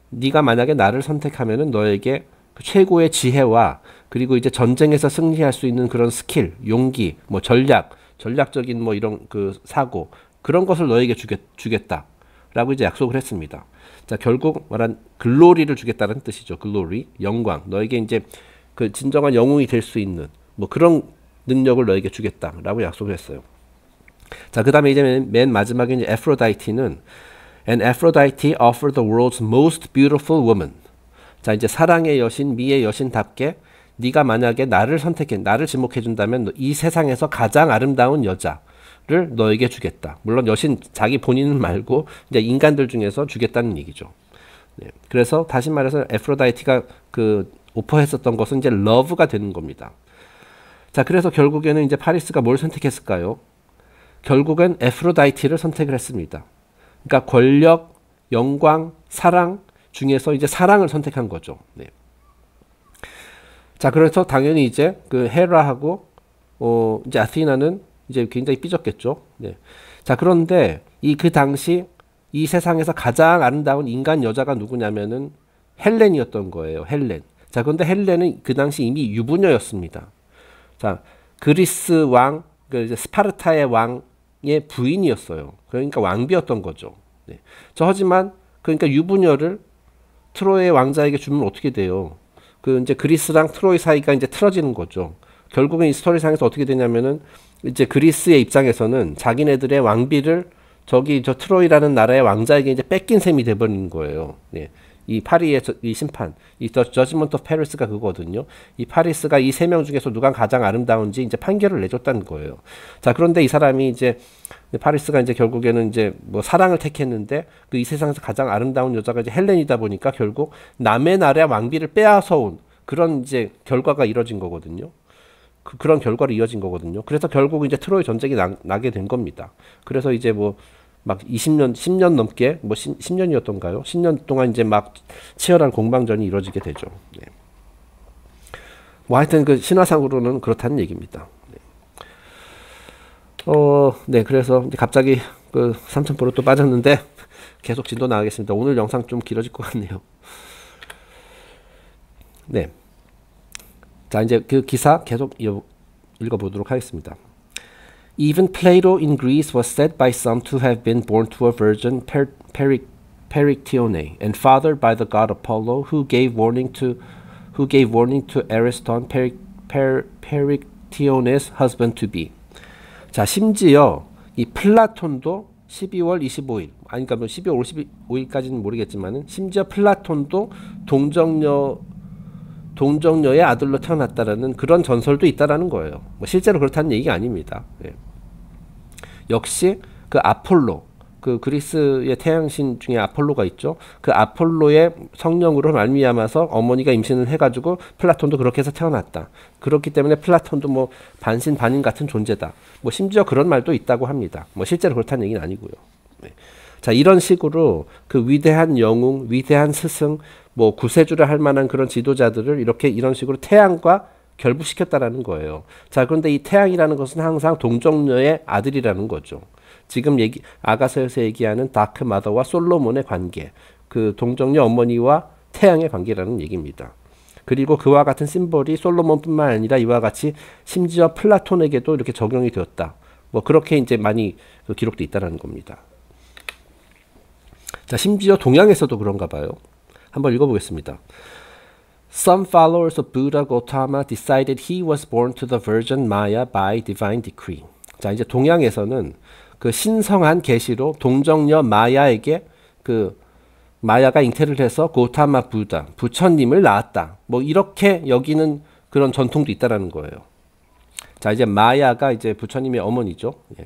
네가 만약에 나를 선택하면은 너에게 그 최고의 지혜와 그리고 이제 전쟁에서 승리할 수 있는 그런 스킬, 용기, 뭐 전략적인 뭐 이런 그 사고 그런 것을 너에게 주겠다라고 이제 약속을 했습니다. 자, 결국 말한 글로리를 주겠다는 뜻이죠. 글로리, 영광. 너에게 이제 그 진정한 영웅이 될 수 있는 뭐 그런 능력을 너에게 주겠다라고 약속을 했어요. 자, 그다음에 이제 맨 마지막에 이제 에프로다이티는 And Aphrodite offered the world's most beautiful woman. 자, 이제 사랑의 여신, 미의 여신답게 네가 만약에 나를 지목해 준다면 이 세상에서 가장 아름다운 여자를 너에게 주겠다. 물론 여신 자기 본인은 말고 이제 인간들 중에서 주겠다는 얘기죠. 네. 그래서 다시 말해서 에프로다이티가 그 오퍼했었던 것은 이제 러브가 되는 겁니다. 자, 그래서 결국에는 이제 파리스가 뭘 선택했을까요? 결국엔 에프로다이티를 선택을 했습니다. 그러니까 권력, 영광, 사랑 중에서 이제 사랑을 선택한 거죠. 네. 자, 그래서 당연히 이제 그 헤라하고 이제 아테나는 이제 굉장히 삐졌겠죠. 네. 자, 그런데 그 당시 이 세상에서 가장 아름다운 인간 여자가 누구냐면은 헬렌이었던 거예요. 헬렌. 자, 그런데 헬렌은 그 당시 이미 유부녀였습니다. 자, 그리스 왕, 이제 스파르타의 왕의 부인이었어요. 그러니까 왕비였던 거죠. 네. 하지만 그러니까 유부녀를 트로이의 왕자에게 주면 어떻게 돼요? 이제 그리스랑 트로이 사이가 이제 틀어지는 거죠. 결국은 이 스토리상에서 어떻게 되냐면은 이제 그리스의 입장에서는 자기네들의 왕비를 저 트로이라는 나라의 왕자에게 이제 뺏긴 셈이 돼버리는 거예요. 네. 이 파리의 이 심판, 이 저지먼트 오브 페리스가 그거거든요. 이 파리스가 이 세 명 중에서 누가 가장 아름다운지 이제 판결을 내줬다는 거예요. 자, 그런데 이 사람이 이제 파리스가 이제 결국에는 이제 뭐 사랑을 택했는데 이 세상에서 가장 아름다운 여자가 이제 헬렌이다 보니까 결국 남의 나라의 왕비를 빼앗아 온 그런 이제 결과가 이뤄진 거거든요. 그런 결과로 이어진 거거든요. 그래서 결국 이제 트로이 전쟁이 나게 된 겁니다. 그래서 이제 뭐 막 10년 넘게, 10년이었던가요? 10년 동안 이제 막 치열한 공방전이 이루어지게 되죠. 네. 뭐 하여튼 그 신화상으로는 그렇다는 얘기입니다. 네. 네, 그래서 이제 갑자기 그 3000%로 또 빠졌는데 계속 진도 나가겠습니다. 오늘 영상 좀 길어질 것 같네요. 네. 자, 이제 그 기사 계속 읽어보도록 하겠습니다. Even Plato in Greece was said by some to have been born to a virgin Perictione and fathered by the god Apollo, who gave warning to Ariston, Perictione's husband to be. 자, 심지어 이 플라톤도 12월 25일, 아니 그러니까 뭐 12월 55일까지는 모르겠지만은 심지어 플라톤도 동정녀의 아들로 태어났다라는 그런 전설도 있다라는 거예요. 뭐 실제로 그렇다는 얘기가 아닙니다. 예. 역시 그 아폴로, 그 그리스의 태양신 중에 아폴로가 있죠. 그 아폴로의 성령으로 말미암아서 어머니가 임신을 해가지고 플라톤도 그렇게 해서 태어났다. 그렇기 때문에 플라톤도 뭐 반신반인 같은 존재다. 뭐 심지어 그런 말도 있다고 합니다. 뭐 실제로 그렇다는 얘기는 아니고요. 네. 자, 이런 식으로 그 위대한 영웅, 위대한 스승, 뭐 구세주를 할 만한 그런 지도자들을 이런 식으로 태양과 결부시켰다라는 거예요. 자, 그런데 이 태양이라는 것은 항상 동정녀의 아들이라는 거죠. 지금 아가서에서 얘기하는 다크 마더와 솔로몬의 관계, 그 동정녀 어머니와 태양의 관계라는 얘기입니다. 그리고 그와 같은 심볼이 솔로몬뿐만 아니라 이와 같이 심지어 플라톤에게도 이렇게 적용이 되었다. 뭐 그렇게 이제 많이 기록돼 있다라는 겁니다. 자, 심지어 동양에서도 그런가 봐요. 한번 읽어보겠습니다. Some followers of Buddha Gautama decided he was born to the Virgin Maya by divine decree. 자, 이제 동양에서는 그 신성한 계시로 동정녀 마야에게 그 마야가 잉태를 해서 고타마 부다, 부처님을 낳았다. 뭐 이렇게 여기는 그런 전통도 있다라는 거예요. 자, 이제 마야가 이제 부처님의 어머니죠. 예.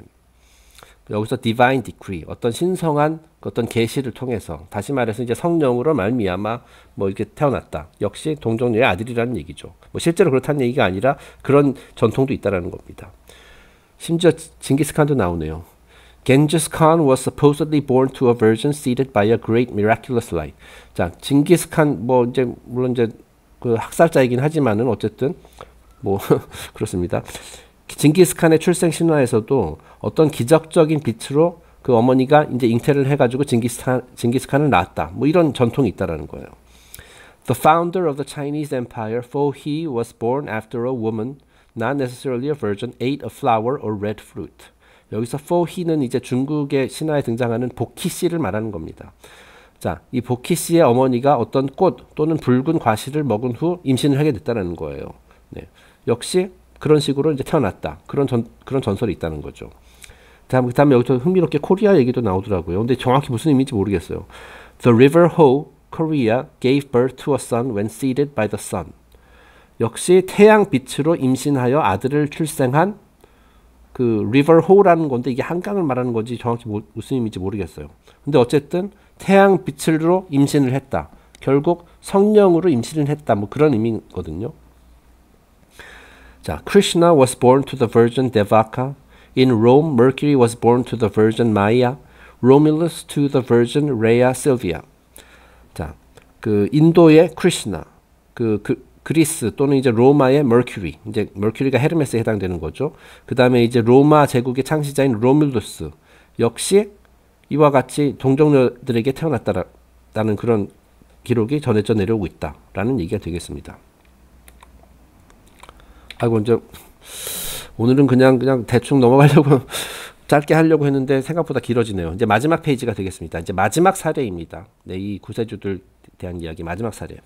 여기서 divine decree, 어떤 신성한 어떤 계시를 통해서 다시 말해서 이제 성령으로 말미암아 뭐 이렇게 태어났다. 역시 동정녀의 아들이라는 얘기죠. 뭐 실제로 그렇다는 얘기가 아니라 그런 전통도 있다라는 겁니다. 심지어 징기스칸도 나오네요. Genghis Khan was supposedly born to a virgin seated by a great miraculous light. 자, 징기스칸 뭐 이제 물론 이제 그 학살자이긴 하지만은 어쨌든 뭐 그렇습니다. 징기스칸의 출생 신화에서도 어떤 기적적인 빛으로 그 어머니가 이제 잉태를 해가지고 징기스칸을 낳았다. 뭐 이런 전통이 있다라는 거예요. The founder of the Chinese Empire, Fo He, was born after a woman, not necessarily a virgin, ate a flower or red fruit. 여기서 Fo He는 이제 중국의 신화에 등장하는 복희 씨를 말하는 겁니다. 자, 이 복희 씨의 어머니가 어떤 꽃 또는 붉은 과실을 먹은 후 임신을 하게 됐다는 거예요. 네. 역시 그런 식으로 이제 태어났다. 그런 전설이 있다는 거죠. 그다음에 여기서 흥미롭게 코리아 얘기도 나오더라고요. 근데 정확히 무슨 의미인지 모르겠어요. The river Ho, Korea, gave birth to a son when seeded by the sun. 역시 태양 빛으로 임신하여 아들을 출생한 그 river Ho라는 건데 이게 한강을 말하는 건지 정확히 무슨 의미인지 모르겠어요. 근데 어쨌든 태양 빛으로 임신을 했다. 결국 성령으로 임신을 했다. 뭐 그런 의미거든요. 자, Krishna was born to the virgin Devaka. In Rome, Mercury was born to the virgin Maia. Romulus to the virgin Rhea Silvia. 자, 그 인도의 크리스나, 그리스 또는 이제 로마의 Mercury. 이제 Mercury가 헤르메스에 해당되는 거죠. 그 다음에 이제 로마 제국의 창시자인 로뮬루스. 역시 이와 같이 동정녀들에게 태어났다라는 그런 기록이 전해져 내려오고 있다라는 얘기가 되겠습니다. 아이고 이제 오늘은 그냥 대충 넘어가려고 짧게 하려고 했는데 생각보다 길어지네요. 이제 마지막 페이지가 되겠습니다. 이제 마지막 사례입니다. 네, 이 구세주들 대한 이야기 마지막 사례.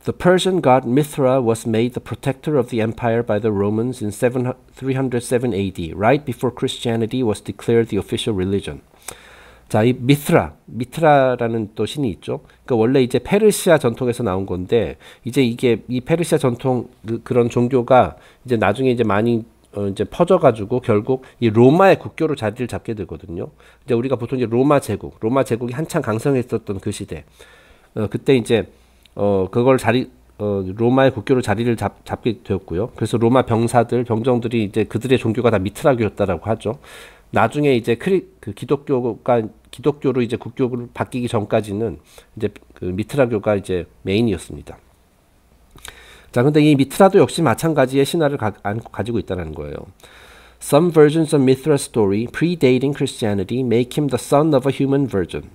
The Persian god Mithra was made the protector of the empire by the Romans in 307 AD, right before Christianity was declared the official religion. 자, 이 미트라라는 또 신이 있죠. 그러니까 원래 이제 페르시아 전통에서 나온 건데 이제 이게 이 페르시아 전통 그런 종교가 이제 나중에 이제 많이 이제 퍼져가지고 결국 이 로마의 국교로 자리를 잡게 되거든요. 이제 우리가 보통 이제 로마 제국이 한창 강성했었던 그 시대. 그때 이제 그걸 로마의 국교로 자리를 잡게 되었고요. 그래서 로마 병정들이 이제 그들의 종교가 다 미트라교였다라고 하죠. 나중에 이제 기독교로 이제 국교로 바뀌기 전까지는 이제 그 미트라교가 이제 메인이었습니다. 자, 근데 이 미트라도 역시 마찬가지의 신화를 가지고 있다는 거예요. Some versions of Mithra's story predating Christianity make him the son of a human virgin.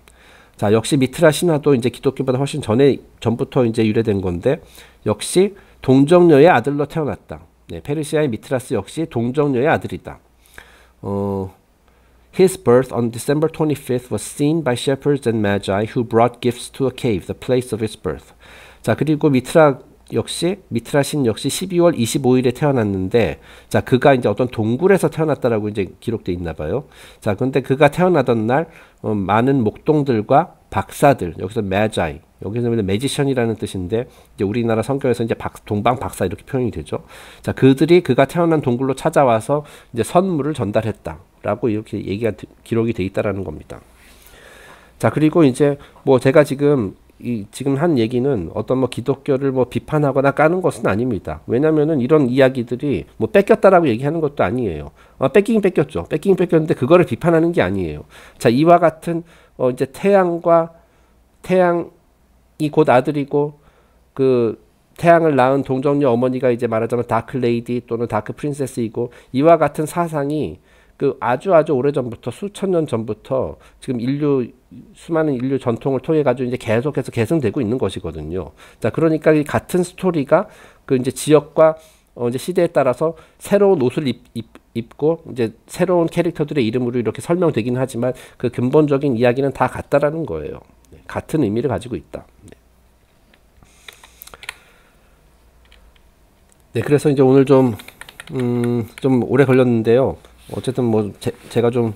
자, 역시 미트라 신화도 이제 기독교보다 훨씬 전부터 이제 유래된 건데 역시 동정녀의 아들로 태어났다. 네, 페르시아의 미트라스 역시 동정녀의 아들이다. His birth on December 25th was seen by shepherds and magi who brought gifts to a cave, the place of his birth. 자, 그리고 미트라 신 역시 12월 25일에 태어났는데, 자, 그가 이제 어떤 동굴에서 태어났다라고 이제 기록돼 있나 봐요. 자, 근데 그가 태어나던 날, 많은 목동들과 박사들, 여기서 magi, 여기서는 매지션이라는 뜻인데, 이제 우리나라 성경에서 이제 동방 박사 이렇게 표현이 되죠. 자, 그가 태어난 동굴로 찾아와서 이제 선물을 전달했다라고 이렇게 기록이 돼 있다라는 겁니다. 자, 그리고 이제 뭐 제가 지금 한 얘기는 어떤 뭐 기독교를 뭐 비판하거나 까는 것은 아닙니다. 왜냐면은 이런 이야기들이 뭐 뺏겼다라고 얘기하는 것도 아니에요. 뺏기긴 뺏겼죠. 뺏기긴 뺏겼는데 그거를 비판하는 게 아니에요. 자, 이와 같은 이제 태양이 곧 아들이고 그 태양을 낳은 동정녀 어머니가 이제 말하자면 다크 레이디 또는 다크 프린세스이고 이와 같은 사상이 그 아주 오래전부터 수천 년 전부터 지금 수많은 인류 전통을 통해 가지고 이제 계속해서 계승되고 있는 것이거든요. 자, 그러니까 이 같은 스토리가 그 이제 지역과 이제 시대에 따라서 새로운 옷을 입고 이제 새로운 캐릭터들의 이름으로 이렇게 설명되긴 하지만 그 근본적인 이야기는 다 같다라는 거예요. 네, 같은 의미를 가지고 있다. 네, 그래서 이제 오늘 좀 오래 걸렸는데요. 어쨌든 뭐 제가 좀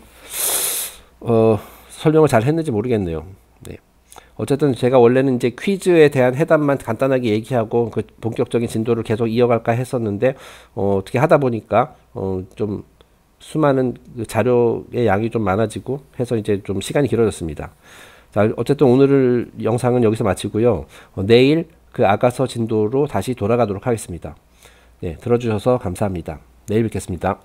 설명을 잘 했는지 모르겠네요. 네. 어쨌든 제가 원래는 이제 퀴즈에 대한 해답만 간단하게 얘기하고 그 본격적인 진도를 계속 이어갈까 했었는데 어떻게 하다 보니까 좀 수많은 그 자료의 양이 좀 많아지고 해서 이제 좀 시간이 길어졌습니다. 자, 어쨌든 오늘 영상은 여기서 마치고요. 내일 그 아가서 진도로 다시 돌아가도록 하겠습니다. 네, 들어주셔서 감사합니다. 내일 뵙겠습니다.